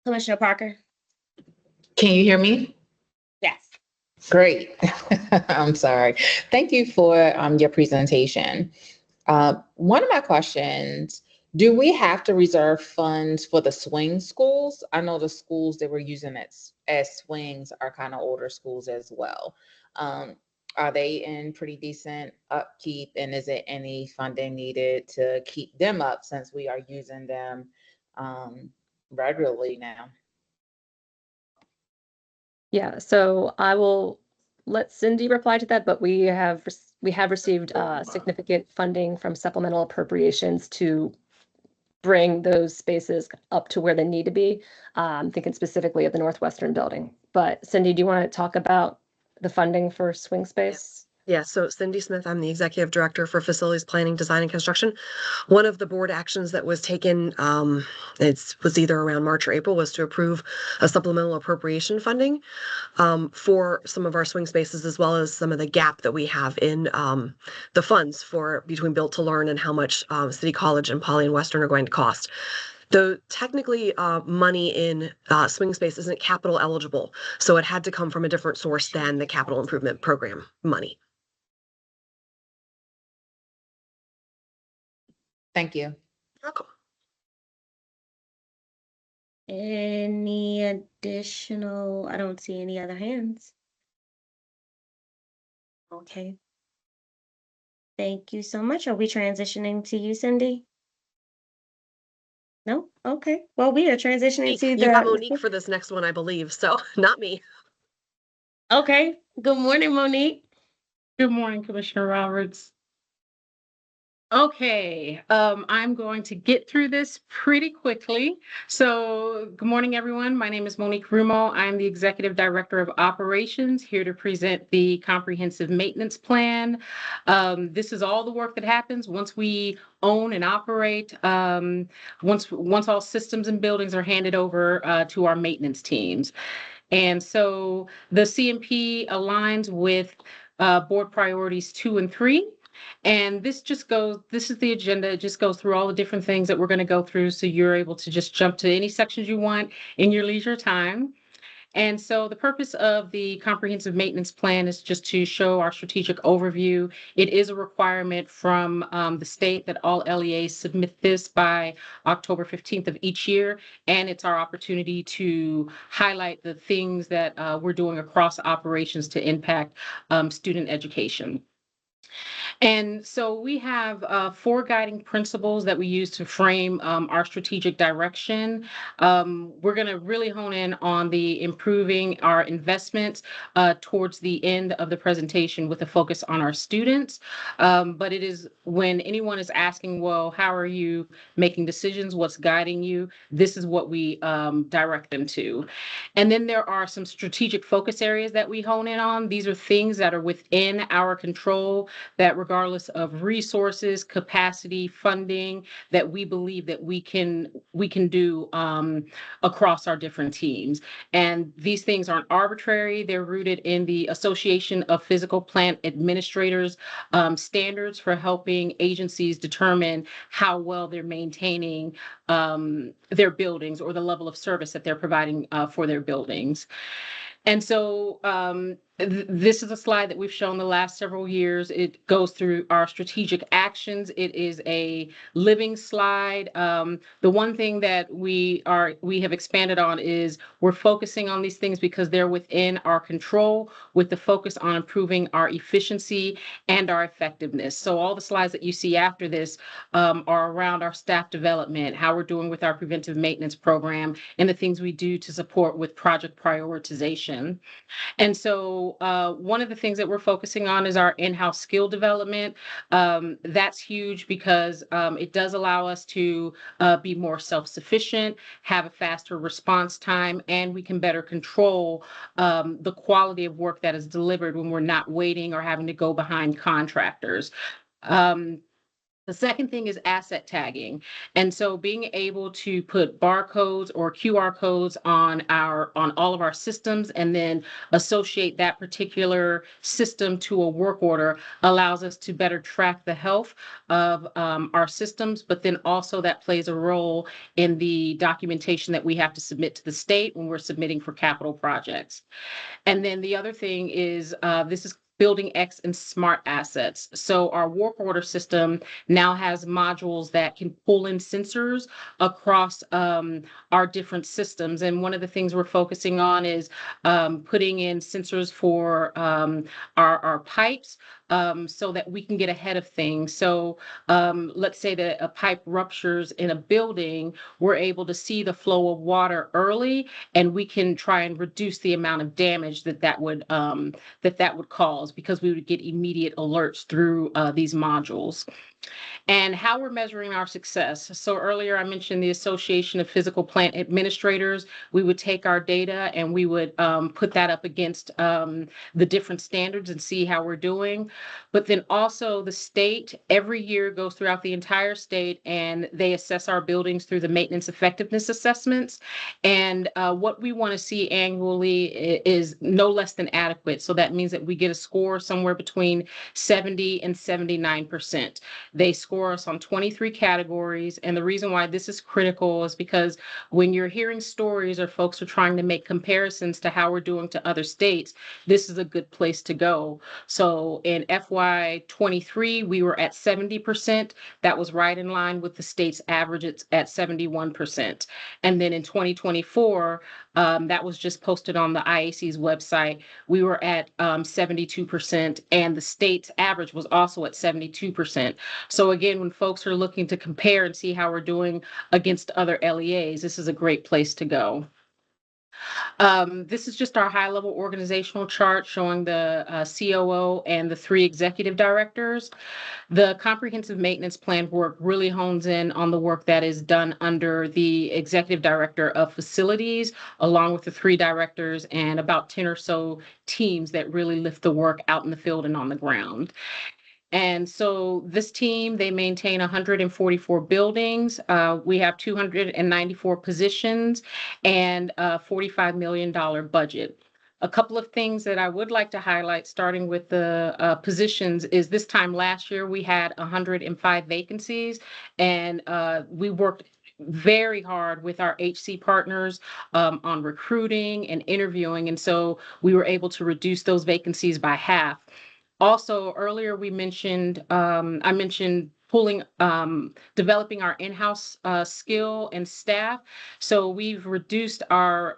Commissioner Parker? Can you hear me? Yes. Great. I'm sorry. Thank you for your presentation. One of my questions, do we have to reserve funds for the swing schools? I know the schools that we're using as swings are kind of older schools as well. Are they in pretty decent upkeep, and is there any funding needed to keep them up since we are using them regularly now? Yeah, so I will let Cindy reply to that, but we have received significant funding from supplemental appropriations to bring those spaces up to where they need to be. I'm thinking specifically of the Northwestern building. But Cindy, do you want to talk about the funding for swing space? Yeah, so Cindy Smith, I'm the Executive Director for Facilities Planning, Design, and Construction. One of the board actions that was taken, it was either around March or April, was to approve a supplemental appropriation funding for some of our swing spaces, as well as some of the gap that we have in the funds for between Built to Learn and how much City College and Poly and Western are going to cost. Though technically money in swing space isn't capital eligible, so it had to come from a different source than the capital improvement program money. Thank you. Welcome. Any additional, I don't see any other hands. Okay. Thank you so much. Are we transitioning to you, Cindy? No? Okay. Well, we are transitioning to You got Monique for this next one, I believe, so not me. Okay. Good morning, Monique. Good morning, Commissioner Roberts. Okay, I'm going to get through this pretty quickly. So, good morning, everyone. My name is Monique Rumo. I'm the Executive Director of Operations, here to present the Comprehensive Maintenance Plan. This is all the work that happens once we own and operate, once all systems and buildings are handed over to our maintenance teams. And so the CMP aligns with board priorities 2 and 3. And this is the agenda. It just goes through all the different things that we're going to go through. So you're able to just jump to any sections you want in your leisure time. And so the purpose of the comprehensive maintenance plan is just to show our strategic overview. It is a requirement from the state that all LEAs submit this by October 15th of each year. And it's our opportunity to highlight the things that we're doing across operations to impact student education. And so we have 4 guiding principles that we use to frame our strategic direction. We're going to really hone in on the improving our investments towards the end of the presentation with a focus on our students. But it is when anyone is asking, well, how are you making decisions? What's guiding you? This is what we direct them to. And then there are some strategic focus areas that we hone in on. These are things that are within our control that we're regardless of resources, capacity, funding, that we believe that we can do across our different teams. And these things aren't arbitrary. They're rooted in the Association of Physical Plant Administrators standards for helping agencies determine how well they're maintaining their buildings or the level of service that they're providing for their buildings. And so this is a slide that we've shown the last several years. It goes through our strategic actions. It is a living slide. The one thing that we have expanded on is we're focusing on these things because they're within our control, with the focus on improving our efficiency and our effectiveness. So all the slides that you see after this are around our staff development, how we're doing with our preventive maintenance program, and the things we do to support with project prioritization. And so one of the things that we're focusing on is our in-house skill development. That's huge because it does allow us to be more self-sufficient, have a faster response time, and we can better control the quality of work that is delivered when we're not waiting or having to go behind contractors. The second thing is asset tagging. And so being able to put barcodes or QR codes on all of our systems and then associate that particular system to a work order allows us to better track the health of our systems, but then also that plays a role in the documentation that we have to submit to the state when we're submitting for capital projects. And then the other thing is this is Building X and smart assets. So our work order system now has modules that can pull in sensors across our different systems. And one of the things we're focusing on is putting in sensors for our pipes so that we can get ahead of things. So let's say that a pipe ruptures in a building, we're able to see the flow of water early, and we can try and reduce the amount of damage that would cause, because we would get immediate alerts through these modules. And how we're measuring our success. So earlier I mentioned the Association of Physical Plant Administrators. We would take our data and we would put that up against the different standards and see how we're doing. But then also the state every year goes throughout the entire state and they assess our buildings through the maintenance effectiveness assessments. And what we want to see annually is no less than adequate. So that means that we get a score somewhere between 70 and 79%. They score us on 23 categories. And the reason why this is critical is because when you're hearing stories or folks are trying to make comparisons to how we're doing to other states, this is a good place to go. So in FY23, we were at 70%. That was right in line with the state's average at 71%. And then in 2024, that was just posted on the IAC's website, we were at 72%, and the state's average was also at 72%. So again, when folks are looking to compare and see how we're doing against other LEAs, this is a great place to go. This is just our high-level organizational chart showing the COO and the 3 executive directors. The comprehensive maintenance plan work really hones in on the work that is done under the executive director of facilities, along with the 3 directors and about 10 or so teams that really lift the work out in the field and on the ground. And so this team, they maintain 144 buildings. We have 294 positions and a $45 million budget. A couple of things that I would like to highlight, starting with the positions, is this time last year we had 105 vacancies, and we worked very hard with our HC partners on recruiting and interviewing. And so we were able to reduce those vacancies by half. Also, earlier we mentioned, I mentioned developing our in-house skill and staff. So we've reduced our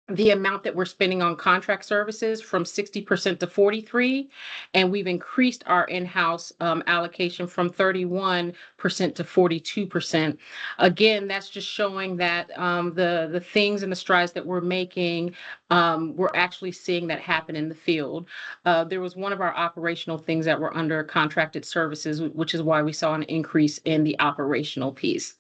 the amount that we're spending on contract services from 60% to 43%, and we've increased our in-house allocation from 31% to 42%. Again, that's just showing that the things and the strides that we're making, we're actually seeing that happen in the field. There was one of our operational things that were under contracted services, which is why we saw an increase in the operational piece.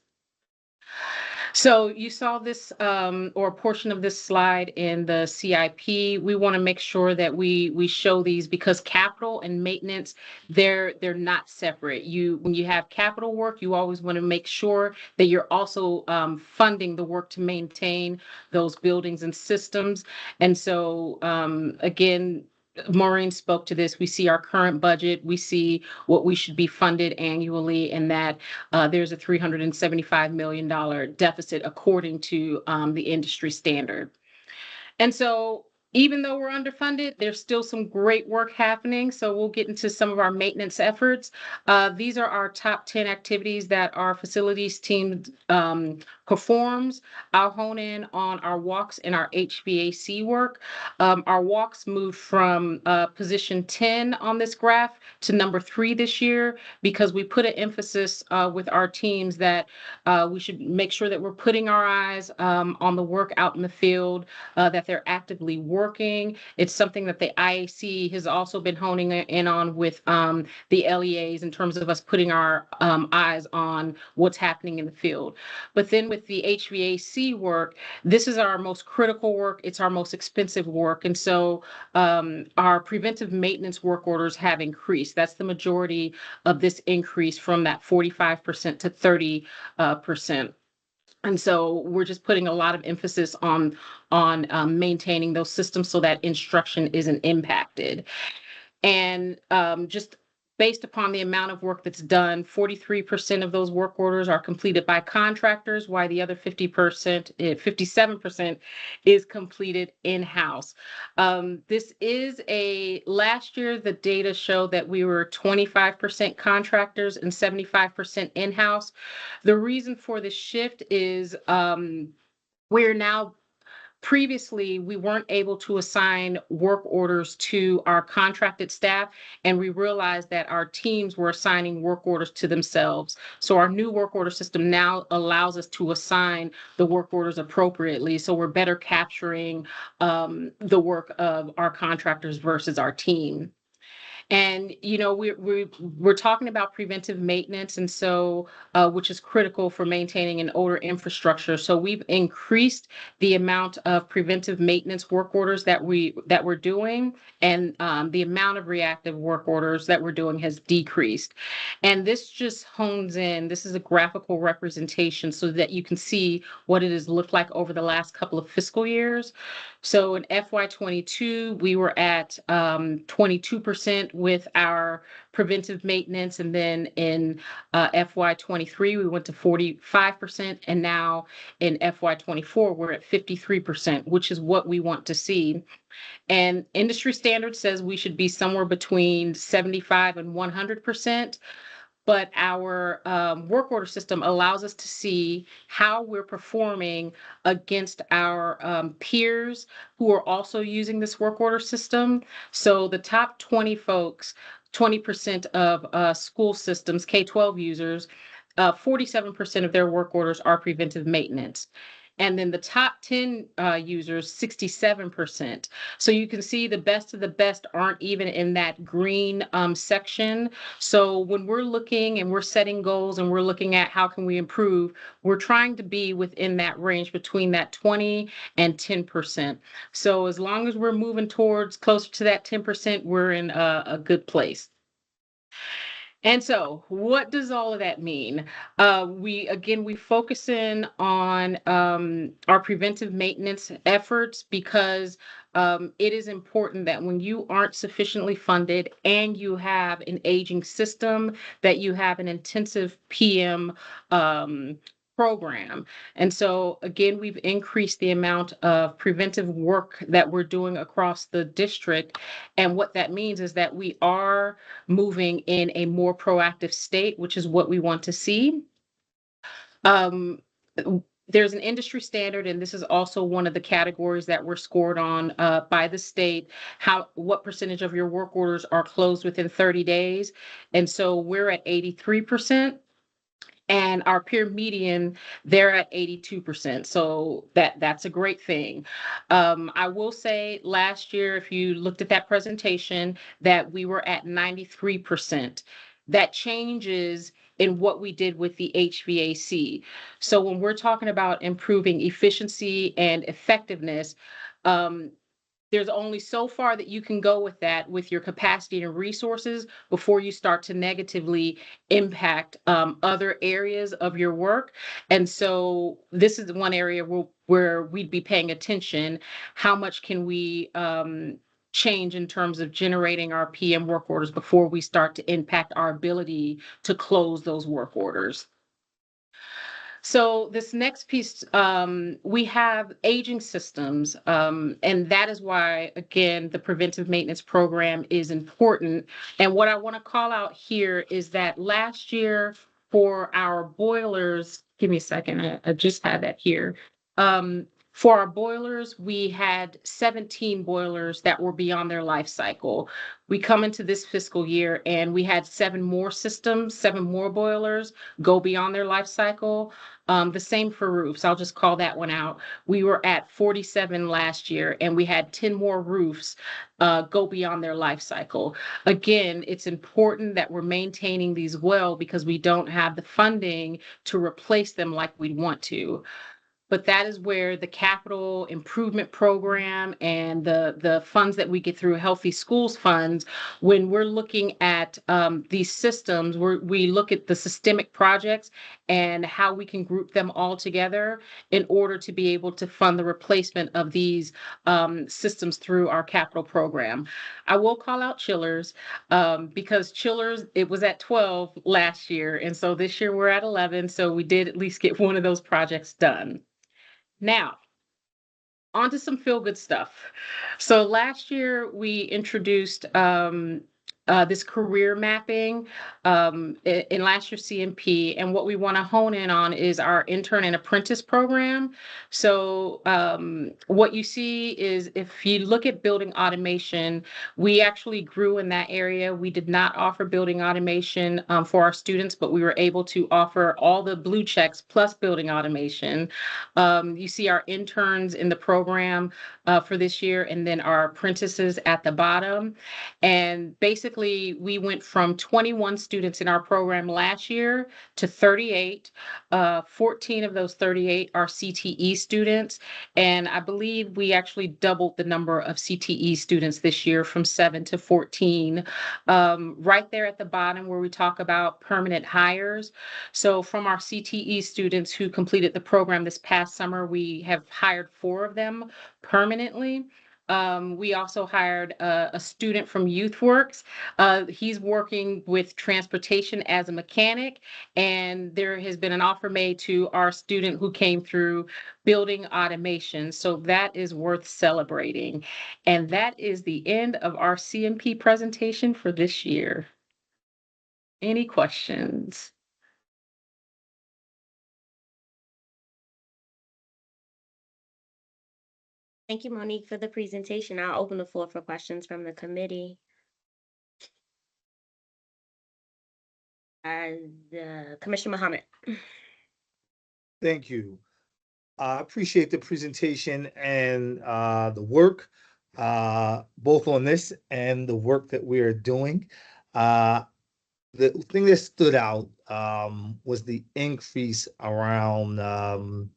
So you saw this or a portion of this slide in the CIP. We want to make sure that we show these because capital and maintenance, they're not separate. When you have capital work, you always want to make sure that you're also funding the work to maintain those buildings and systems. And so again, Maureen spoke to this. We see our current budget. We see what we should be funded annually, and that there's a $375 million deficit according to the industry standard. And so even though we're underfunded, there's still some great work happening. So we'll get into some of our maintenance efforts. These are our top 10 activities that our facilities team performs. I'll hone in on our walks and our HVAC work. Our walks moved from position 10 on this graph to number 3 this year because we put an emphasis with our teams that we should make sure that we're putting our eyes on the work out in the field, that they're actively working. It's something that the IAC has also been honing in on with the LEAs in terms of us putting our eyes on what's happening in the field. But then with the HVAC work, this is our most critical work. It's our most expensive work. And so our preventive maintenance work orders have increased. That's the majority of this increase from that 45% to 30%. And so we're just putting a lot of emphasis on maintaining those systems so that instruction isn't impacted. And just based upon the amount of work that's done, 43% of those work orders are completed by contractors, while the other 57% is completed in-house. Last year, the data showed that we were 25% contractors and 75% in-house. The reason for this shift is previously, we weren't able to assign work orders to our contracted staff, and we realized that our teams were assigning work orders to themselves. So our new work order system now allows us to assign the work orders appropriately. So we're better capturing the work of our contractors versus our team. And we're talking about preventive maintenance, and so which is critical for maintaining an older infrastructure. So we've increased the amount of preventive maintenance work orders that we're doing, and the amount of reactive work orders that we're doing has decreased. And this just hones in. This is a graphical representation so that you can see what it has looked like over the last couple of fiscal years. So in FY22, we were at 22% with our preventive maintenance. And then in FY23, we went to 45%. And now in FY24, we're at 53%, which is what we want to see. And industry standard says we should be somewhere between 75 and 100%. But our work order system allows us to see how we're performing against our peers who are also using this work order system. So the top 20 folks, 20% of school systems, K-12 users, 47% of their work orders are preventive maintenance. And then the top 10 users, 67%. So you can see the best of the best aren't even in that green section. So when we're looking and we're setting goals and we're looking at how can we improve, we're trying to be within that range between that 20 and 10%. So as long as we're moving towards closer to that 10%, we're in a good place. And so what does all of that mean? We focus in on our preventive maintenance efforts because it is important that when you aren't sufficiently funded and you have an aging system, that you have an intensive PM program. And so again, we've increased the amount of preventive work that we're doing across the district. And what that means is that we are moving in a more proactive state, which is what we want to see. There's an industry standard, and this is also one of the categories that we're scored on by the state, what percentage of your work orders are closed within 30 days. And so we're at 83%. And our peer median, they're at 82%. So that's a great thing. I will say last year, if you looked at that presentation, that we were at 93%. That changes in what we did with the HVAC. So when we're talking about improving efficiency and effectiveness, there's only so far that you can go with that with your capacity and resources before you start to negatively impact other areas of your work. And so this is one area where we'd be paying attention. How much can we change in terms of generating our PM work orders before we start to impact our ability to close those work orders? So this next piece, we have aging systems, and that is why, again, the preventive maintenance program is important. And what I want to call out here is that last year for our boilers, give me a second, I just had that here. For our boilers, we had 17 boilers that were beyond their life cycle. We come into this fiscal year and we had 7 more systems, 7 more boilers go beyond their life cycle. The same for roofs. I'll just call that one out. We were at 47 last year and we had 10 more roofs go beyond their life cycle. Again, it's important that we're maintaining these well because we don't have the funding to replace them like we'd want to. But that is where the capital improvement program and the funds that we get through Healthy Schools funds, when we're looking at these systems, we look at the systemic projects and how we can group them all together in order to be able to fund the replacement of these systems through our capital program. I will call out chillers because chillers, it was at 12 last year. And so this year we're at 11. So we did at least get one of those projects done. Now, on to some feel-good stuff. So last year we introduced this career mapping in last year's CMP, and what we want to hone in on is our intern and apprentice program. So what you see is if you look at building automation, we actually grew in that area. We did not offer building automation for our students, but we were able to offer all the blue checks plus building automation. You see our interns in the program for this year, and then our apprentices at the bottom. And basically, we went from 21 students in our program last year to 38. 14 of those 38 are CTE students. And I believe we actually doubled the number of CTE students this year from 7 to 14. Right there at the bottom where we talk about permanent hires. So from our CTE students who completed the program this past summer, we have hired 4 of them permanently. We also hired a student from YouthWorks. He's working with transportation as a mechanic, and there has been an offer made to our student who came through building automation. So that is worth celebrating. And that is the end of our CMP presentation for this year. Any questions? Thank you, Monique, for the presentation. I'll open the floor for questions from the committee. Commissioner Muhammad. Thank you. I appreciate the presentation and the work, both on this and the work that we are doing. The thing that stood out was the increase around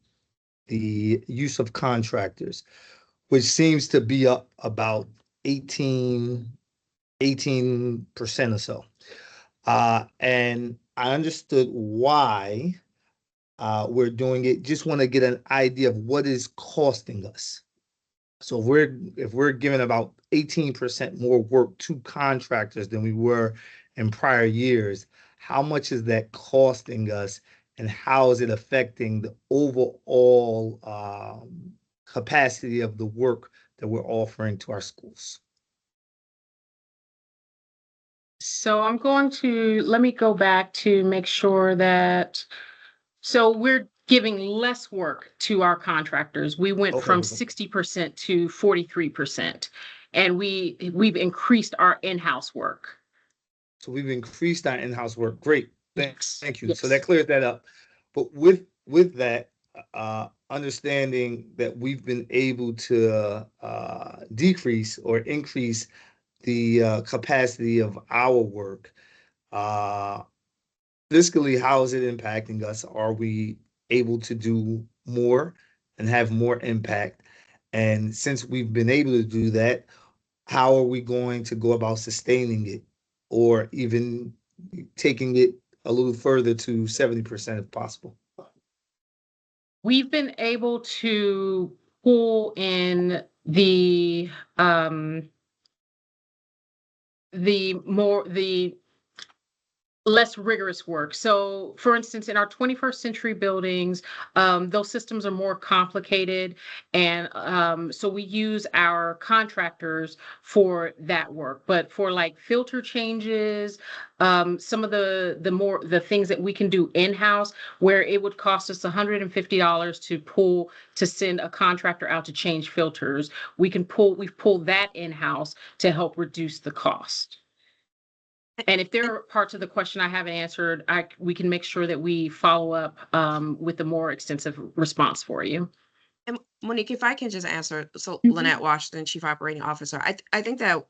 the use of contractors, which seems to be up about 18% or so. And I understood why we're doing it. Just want to get an idea of what is costing us. So if we're giving about 18% more work to contractors than we were in prior years, how much is that costing us, and how is it affecting the overall capacity of the work that we're offering to our schools? So I'm going to, let me go back to make sure that, so we're giving less work to our contractors. We went from 60% to 43%, and we've increased our in-house work. So we've increased our in-house work. Great. Thank you. Yes. So that clears that up. But with that, understanding that we've been able to decrease or increase the capacity of our work, fiscally, how is it impacting us? Are we able to do more and have more impact? And since we've been able to do that, how are we going to go about sustaining it or even taking it a little further to 70% if possible? We've been able to pull in the less rigorous work. So for instance, in our 21st century buildings, those systems are more complicated. And so we use our contractors for that work. But for like filter changes, some of the things that we can do in-house, where it would cost us $150 to send a contractor out to change filters, we've pulled that in-house to help reduce the cost. And if there are parts of the question I haven't answered, we can make sure that we follow up with a more extensive response for you. And Monique, if I can just answer, so Mhm. Lynette Washington, Chief Operating Officer, I think that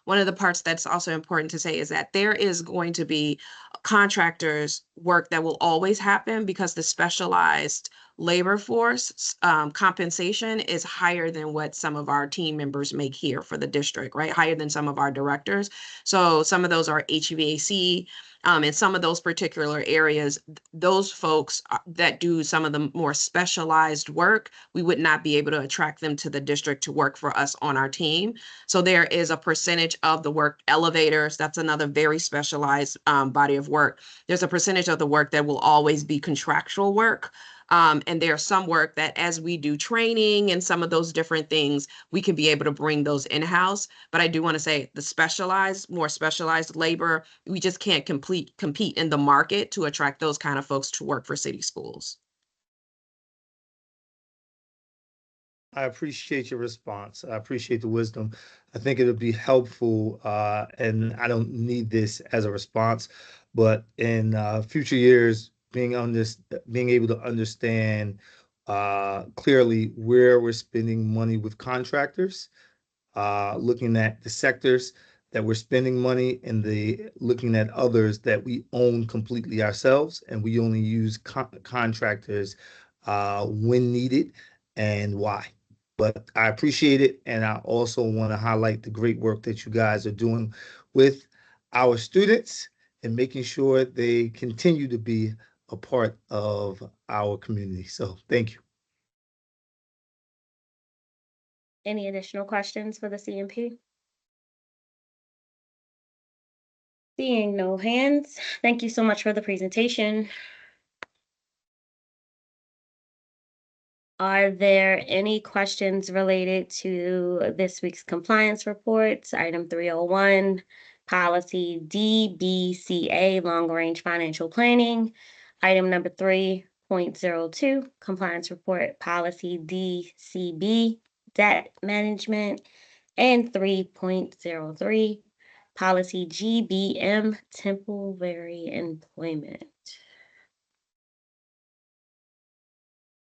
one of the parts that's also important to say is that there is going to be contractors work that will always happen because the specialized labor force compensation is higher than what some of our team members make here for the district, right? Higher than some of our directors. So some of those are HVAC. In some of those particular areas, those folks that do some of the more specialized work, we would not be able to attract them to the district to work for us on our team. So there is a percentage of the work, elevators, that's another very specialized body of work. There's a percentage of the work that will always be contractual work. And there's some work that as we do training and some of those different things, we can be able to bring those in-house. But I do want to say the more specialized labor, we just can't compete in the market to attract those kind of folks to work for city schools. I appreciate your response. I appreciate the wisdom. I think it'll be helpful, and I don't need this as a response, but in future years, being able to understand clearly where we're spending money with contractors, looking at the sectors that we're spending money and looking at others that we own completely ourselves, and we only use contractors when needed and why. But I appreciate it, and I also want to highlight the great work that you guys are doing with our students and making sure they continue to be a part of our community. So thank you. Any additional questions for the CMP? Seeing no hands, thank you so much for the presentation. Are there any questions related to this week's compliance reports? Item 301, policy DBCA, long range financial planning. Item number 3.02, compliance report, policy DCB, debt management. And 3.03, policy GBM, temporary employment.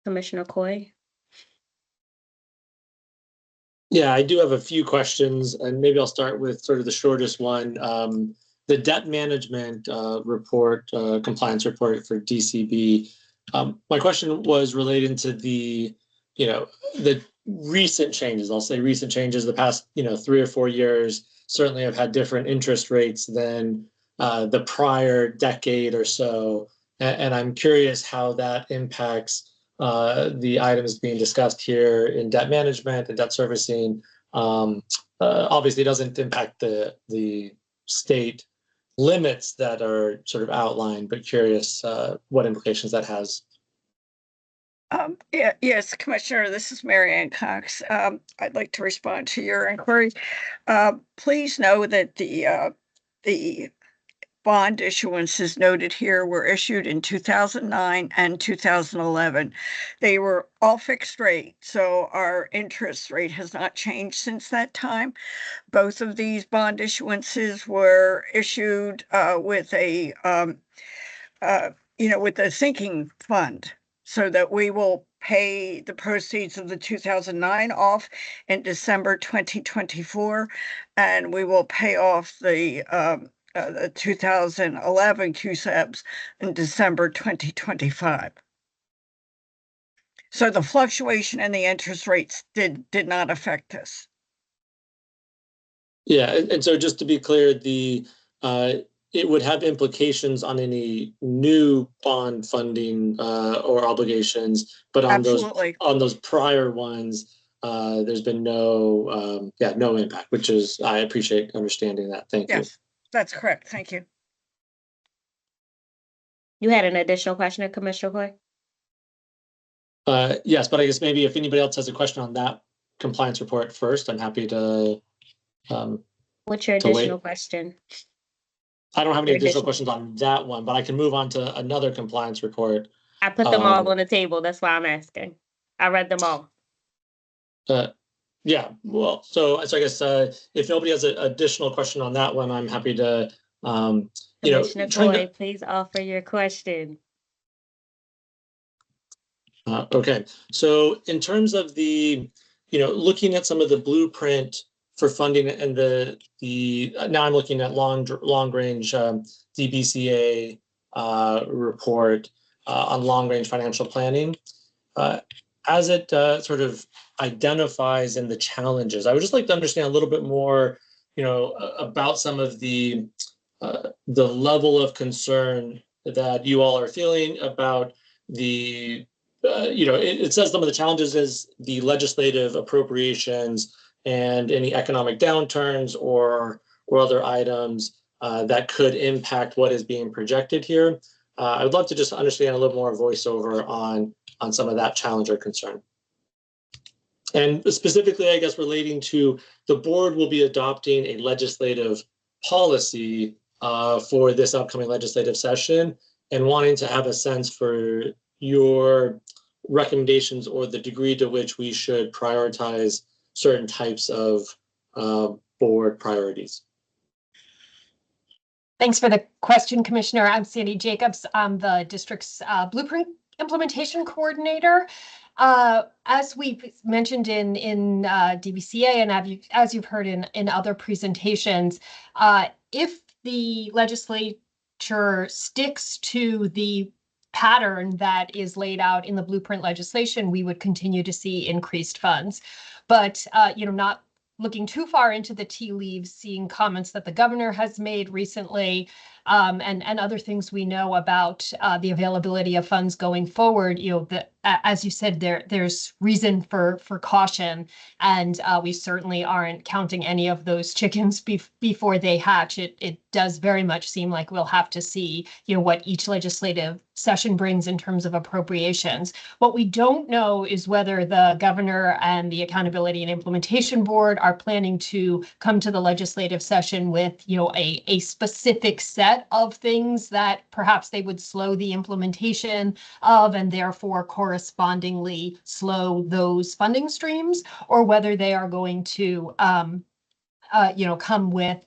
Commissioner Coy. Yeah, I do have a few questions, and maybe I'll start with sort of the shortest one. The debt management report, compliance report for DCB. My question was relating to the recent changes. I'll say recent changes. The past 3 or 4 years certainly have had different interest rates than the prior decade or so, and I'm curious how that impacts the items being discussed here in debt management and debt servicing. Obviously, it doesn't impact the state limits that are sort of outlined, but curious what implications that has. Yes, Commissioner, this is Mary Ann Cox. I'd like to respond to your inquiry. Please know that the bond issuances noted here were issued in 2009 and 2011. They were all fixed rate, so our interest rate has not changed since that time. Both of these bond issuances were issued with a sinking fund, so that we will pay the proceeds of the 2009 off in December 2024, and we will pay off the the 2011 QSEBs in December 2025. So the fluctuation in the interest rates did not affect this. Yeah, and so just to be clear, it would have implications on any new bond funding or obligations, but on those prior ones, there's been no impact, which is, I appreciate understanding that. Thank you. Yes, that's correct. Thank you. You had an additional question, Commissioner Coy? Yes, but I guess maybe if anybody else has a question on that compliance report first, I'm happy to. What's your additional question? I don't have any additional questions on that one, but I can move on to another compliance report. I put them all on the table. That's why I'm asking. I read them all. Yeah, well, so I guess if nobody has an additional question on that one, I'm happy to, Commissioner Coy, please offer your question. Okay, so in terms of the, looking at some of the blueprint for funding and now I'm looking at long range DBCA report on long range financial planning. As it sort of identifies in the challenges, I would just like to understand a little bit more, about some of the level of concern that you all are feeling about the, it says some of the challenges is the legislative appropriations and any economic downturns or other items that could impact what is being projected here. I would love to just understand a little more voiceover on some of that challenge or concern. And specifically, I guess, relating to the board will be adopting a legislative policy for this upcoming legislative session and wanting to have a sense for your recommendations or the degree to which we should prioritize certain types of board priorities. Thanks for the question, Commissioner. I'm Sandy Jacobs. I'm the district's Blueprint Implementation Coordinator. As we mentioned in DBCA and as you've heard in other presentations, if the legislature sticks to the pattern that is laid out in the blueprint legislation, we would continue to see increased funds. But, not looking too far into the tea leaves, seeing comments that the governor has made recently, and other things we know about the availability of funds going forward, as you said, there's reason for caution, and we certainly aren't counting any of those chickens before they hatch. It does very much seem like we'll have to see, what each legislative session brings in terms of appropriations. What we don't know is whether the governor and the Accountability and Implementation Board are planning to come to the legislative session with, a specific set of things that perhaps they would slow the implementation of and therefore correspondingly slow those funding streams, or whether they are going to, come with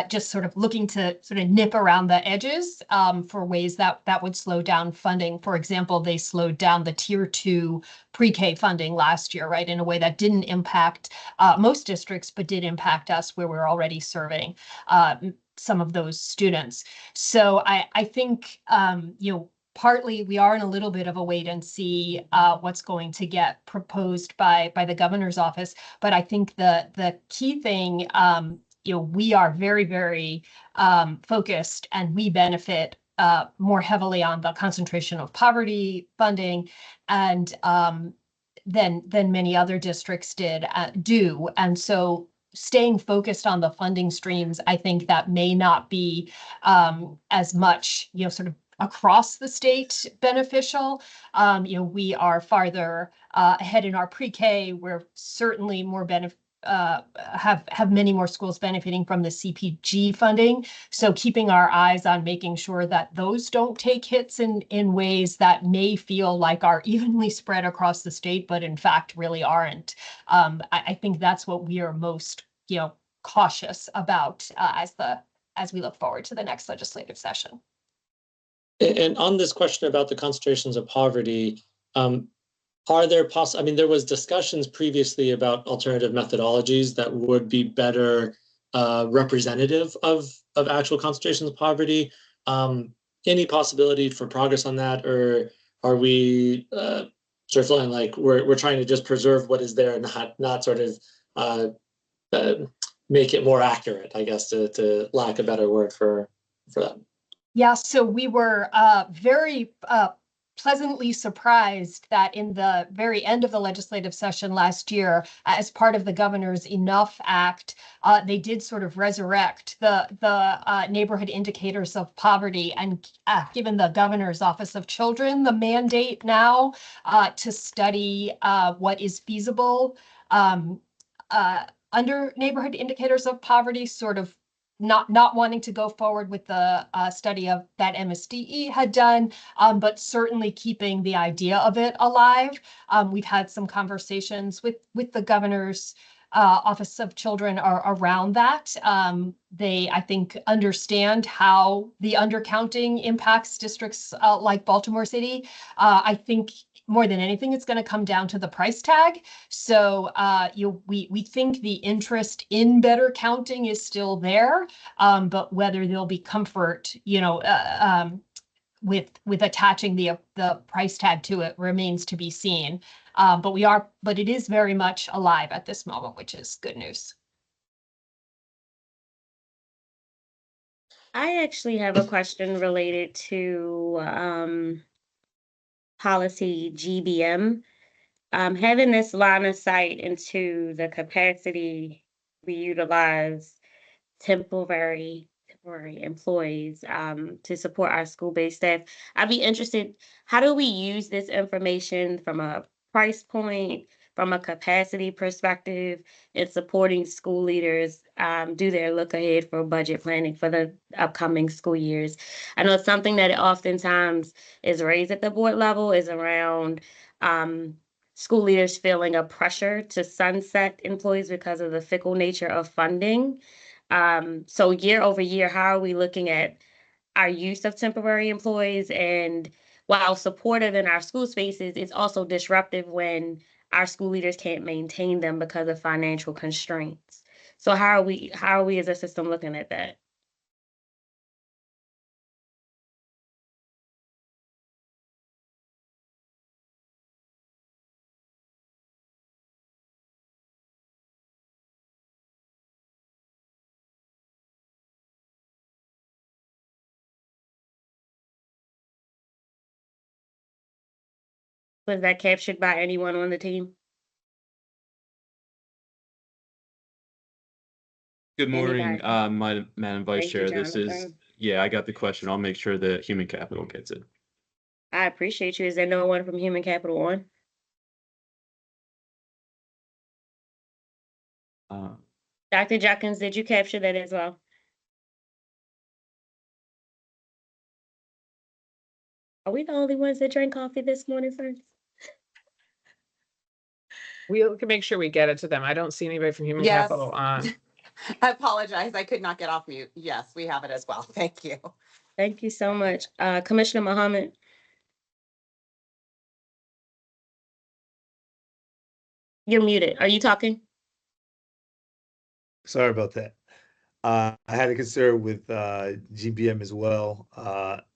just sort of looking to sort of nip around the edges for ways that would slow down funding. For example, they slowed down the Tier 2 pre-K funding last year, right, in a way that didn't impact most districts, but did impact us where we're already serving some of those students. So I think, partly we are in a little bit of a wait and see what's going to get proposed by the governor's office. But I think the key thing, we are very, very focused, and we benefit more heavily on the concentration of poverty funding and than many other districts do. And so staying focused on the funding streams, I think that may not be as much, sort of across the state beneficial. We are farther ahead in our pre-K. We're certainly more have many more schools benefiting from the CPG funding. So keeping our eyes on making sure that those don't take hits in ways that may feel like are evenly spread across the state, but in fact really aren't. I think that's what we are most, cautious about as we look forward to the next legislative session. And on this question about the concentrations of poverty, are there there was discussions previously about alternative methodologies that would be better representative of actual concentrations of poverty. Any possibility for progress on that, or are we sort of feeling like we're trying to just preserve what is there and not sort of make it more accurate, I guess, to lack a better word for that? Yeah, so we were very pleasantly surprised that in the very end of the legislative session last year, as part of the Governor's Enough Act, they did sort of resurrect the neighborhood indicators of poverty and given the Governor's Office of Children the mandate now to study what is feasible under neighborhood indicators of poverty, sort of not wanting to go forward with the study of that MSDE had done, but certainly keeping the idea of it alive. We've had some conversations with the Governor's Office of Children around that. They, I think, understand how the undercounting impacts districts like Baltimore City. I think more than anything, it's going to come down to the price tag. So we think the interest in better counting is still there, but whether there'll be comfort, with attaching the price tag to it remains to be seen. But it is very much alive at this moment, which is good news. I actually have a question related to policy GBM. Having this line of sight into the capacity we utilize temporary employees to support our school-based staff. I'd be interested, how do we use this information from a price point, from a capacity perspective, in supporting school leaders do their look ahead for budget planning for the upcoming school years? I know it's something that oftentimes is raised at the board level is around school leaders feeling a pressure to sunset employees because of the fickle nature of funding. So year over year, how are we looking at our use of temporary employees? And while supportive in our school spaces, it's also disruptive when our school leaders can't maintain them because of financial constraints. So how are we as a system looking at that? Was that captured by anyone on the team? Good morning, Madam Vice Thank you, Chair. This is, Jonathan. yeah, I got the question. I'll make sure that Human Capital gets it. I appreciate you. Is there no one from Human Capital on? Dr. Judkins, did you capture that as well? Are we the only ones that drank coffee this morning, friends? We can make sure we get it to them. I don't see anybody from Human Yes. Capital on. I apologize. I could not get off mute. Yes, we have it as well. Thank you. Thank you so much. Commissioner Mohammed. You're muted. Are you talking? Sorry about that. I had a concern with GBM as well.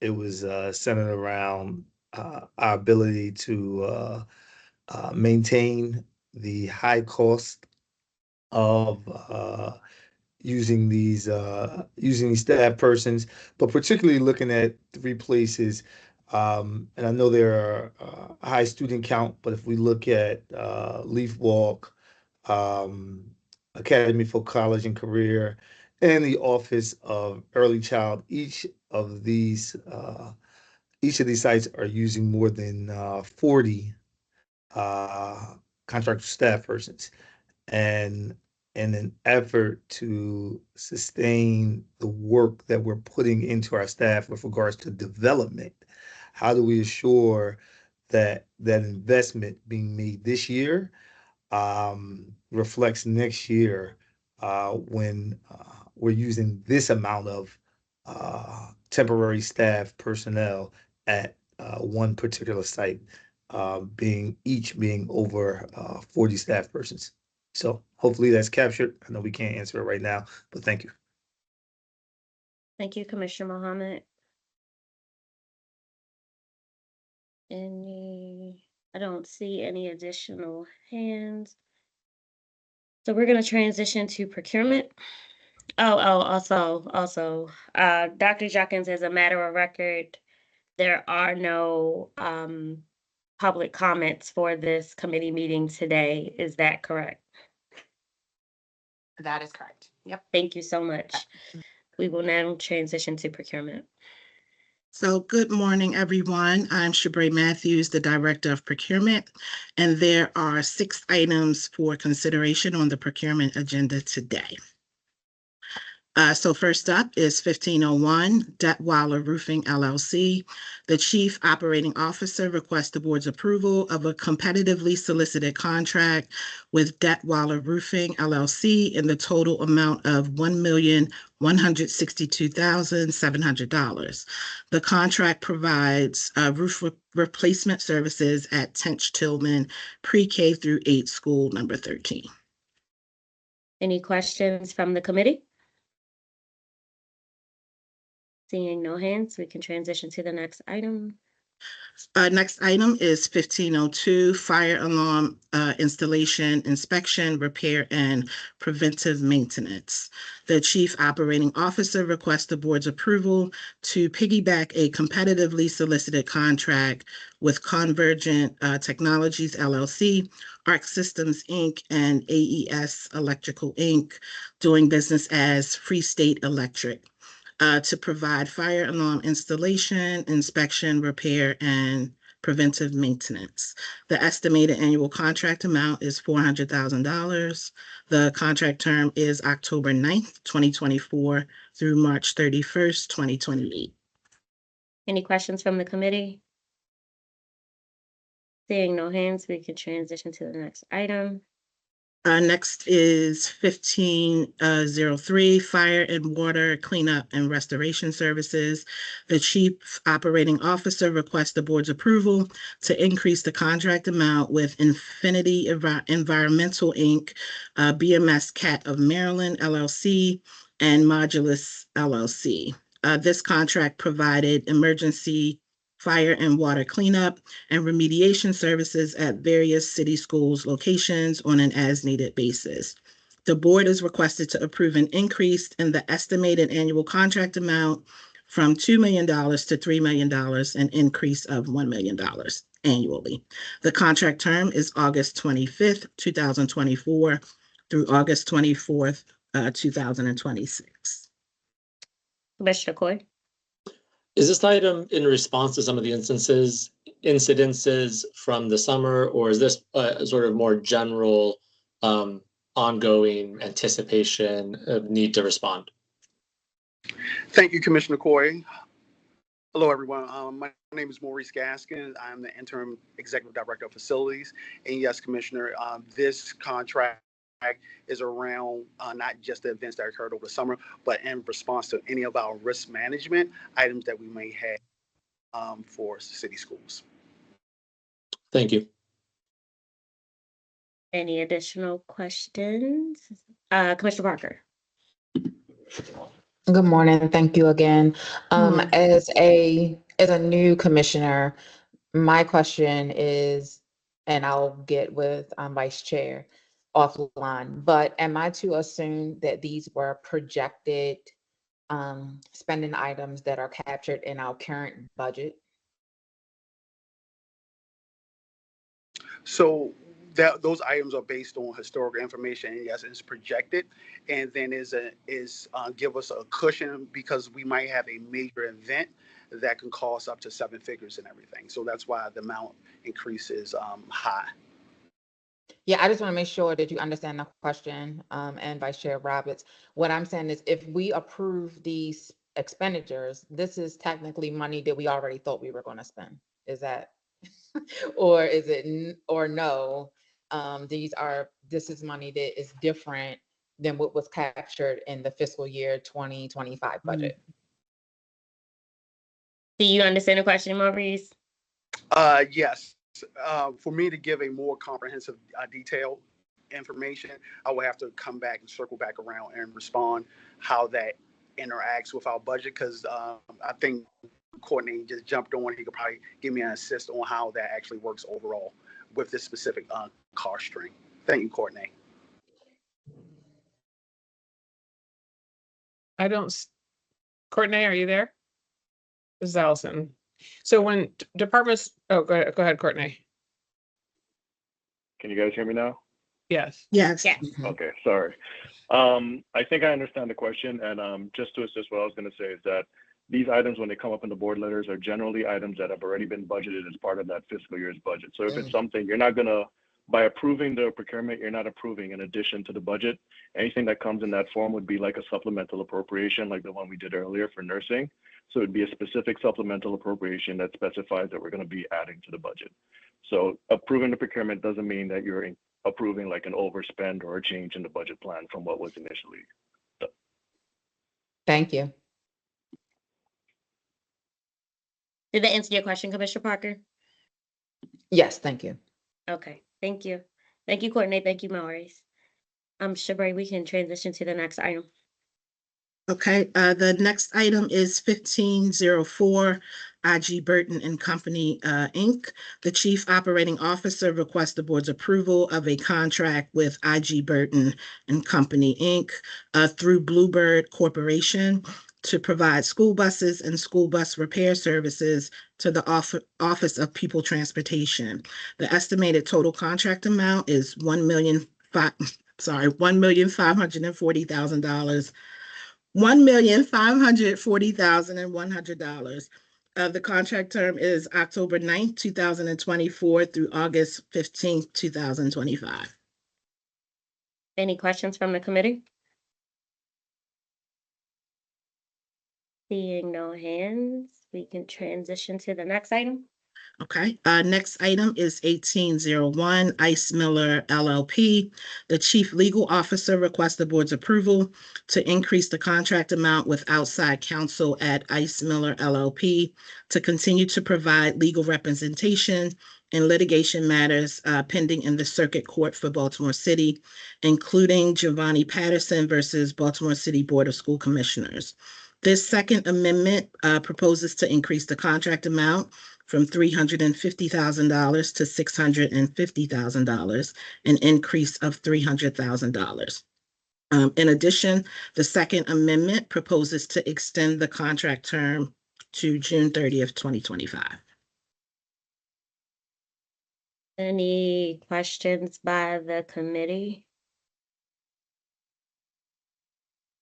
It was centered around our ability to maintain the high cost of using these staff persons, but particularly looking at 3 places. And I know there are a high student count, but if we look at Leaf Walk, Academy for College and Career, and the Office of Early Child, each of these sites are using more than 40 contractor staff persons. And in an effort to sustain the work that we're putting into our staff with regards to development, how do we assure that that investment being made this year reflects next year when we're using this amount of temporary staff personnel at one particular site, being over 40 staff persons? So hopefully that's captured. I know we can't answer it right now, but thank you. Thank you, Commissioner Mohammed. I don't see any additional hands. So we're gonna transition to procurement. Also, Dr. Junkins, as a matter of record, there are no public comments for this committee meeting today. Is that correct? That is correct. Yep. Thank you so much. We will now transition to procurement. So good morning, everyone. I'm Shabray Matthews, the Director of Procurement, and there are 6 items for consideration on the procurement agenda today. So first up is 1501, Detweiler Roofing LLC. The Chief Operating Officer requests the board's approval of a competitively solicited contract with Detweiler Roofing LLC in the total amount of $1,162,700. The contract provides roof replacement services at Tench Tillman Pre-K through 8 School number 13. Any questions from the committee? Seeing no hands, we can transition to the next item. Next item is 1502, fire alarm installation, inspection, repair, and preventive maintenance. The Chief Operating Officer requests the board's approval to piggyback a competitively solicited contract with Convergent Technologies LLC, Arc Systems Inc., and AES Electrical Inc., doing business as Free State Electric. To provide fire alarm installation, inspection, repair, and preventive maintenance. The estimated annual contract amount is $400,000. The contract term is October 9th, 2024 through March 31st, 2028. Any questions from the committee? Seeing no hands, we can transition to the next item. Next is 1503, Fire and Water Cleanup and Restoration Services. The Chief Operating Officer requests the board's approval to increase the contract amount with Infinity Environmental Inc., BMS Cat of Maryland LLC, and Modulus LLC. This contract provided emergency fire and water cleanup and remediation services at various city schools locations on an as-needed basis. The board is requested to approve an increase in the estimated annual contract amount from $2 million to $3 million, an increase of $1 million annually. The contract term is August 25th, 2024 through August 24th, 2026. Commissioner Coy. Is this item in response to some of the incidences from the summer, or is this sort of more general ongoing anticipation of need to respond? Thank you, Commissioner Coy. Hello, everyone. My name is Maurice Gaskin. I'm the Interim Executive Director of Facilities. And yes, Commissioner, this contract is around not just the events that occurred over the summer, but in response to any of our risk management items that we may have for city schools. Thank you. Any additional questions? Commissioner Parker. Good morning. Thank you again. As a new commissioner, my question is, and I'll get with Vice Chair offline, but am I to assume that these were projected spending items that are captured in our current budget? So those items are based on historical information, and yes, it's projected, and then give us a cushion because we might have a major event that can cost up to 7 figures and everything. So that's why the amount increase is high. Yeah, I just want to make sure that you understand the question, and Vice Chair Roberts. What I'm saying is if we approve these expenditures, this is technically money that we already thought we were going to spend. Is that, or is it, or no, this is money that is different than what was captured in the fiscal year 2025 budget? Do you understand the question, Maurice? Yes. For me to give a more comprehensive detail information, I will have to come back and circle back around and respond how that interacts with our budget, because I think Courtney just jumped on. He could probably give me an assist on how that actually works overall with this specific cost stream. Thank you, Courtney. Courtney, are you there? This is Allison. So when departments, oh, go ahead, Courtney. Can you guys hear me now? Yes. Yes. Okay, sorry. I think I understand the question, and just to assist what I was going to say is that these items, when they come up in the board letters, are generally items that have already been budgeted as part of that fiscal year's budget. So if it's something you're not going to, by approving the procurement, you're not approving in addition to the budget. Anything that comes in that form would be like a supplemental appropriation, like the one we did earlier for nursing. So it'd be a specific supplemental appropriation that specifies that we're going to be adding to the budget. So approving the procurement doesn't mean that you're approving like an overspend or a change in the budget plan from what was initially done. Thank you. Did that answer your question, Commissioner Parker? Yes, thank you. Okay, thank you. Thank you, Courtney. Thank you, Maurice. Shabari, we can transition to the next item. Okay, the next item is 1504, IG Burton and Company, Inc. The Chief Operating Officer requests the board's approval of a contract with IG Burton and Company, Inc. Through Bluebird Corporation to provide school buses and school bus repair services to the Office of People Transportation. The estimated total contract amount is $1,540,100. $1,540,100. The contract term is October 9th, 2024 through August 15th, 2025. Any questions from the committee? Seeing no hands, we can transition to the next item. Okay, next item is 1801, Ice Miller LLP. The Chief Legal Officer requests the board's approval to increase the contract amount with outside counsel at Ice Miller LLP to continue to provide legal representation in litigation matters pending in the Circuit Court for Baltimore City, including Giovanni Patterson versus Baltimore City Board of School Commissioners. This second amendment proposes to increase the contract amount from $350,000 to $650,000, an increase of $300,000. In addition, the second amendment proposes to extend the contract term to June 30th, 2025. Any questions by the committee?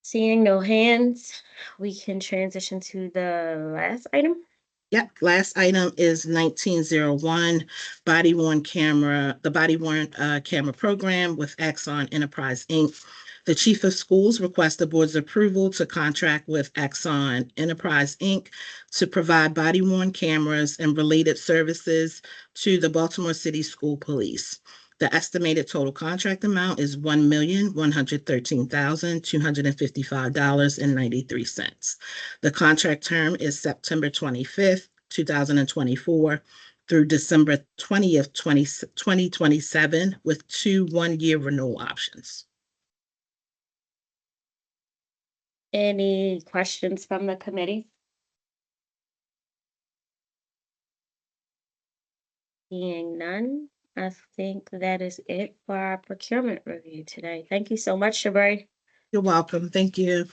Seeing no hands, we can transition to the last item. Yep, last item is 1901, body-worn camera, the body-worn camera program with Axon Enterprise, Inc. The Chief of Schools requests the board's approval to contract with Axon Enterprise, Inc. to provide body-worn cameras and related services to the Baltimore City School Police. The estimated total contract amount is $1,113,255.93. The contract term is September 25th, 2024 through December 20th, 2027 with 2 one-year renewal options. Any questions from the committee? Seeing none, I think that is it for our procurement review today. Thank you so much, Shabari. You're welcome. Thank you.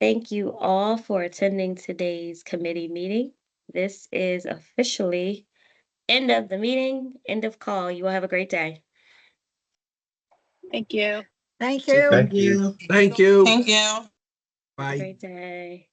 Thank you all for attending today's committee meeting. This is officially end of the meeting, end of call. You will have a great day. Thank you. Thank you. Thank you. Have a great day.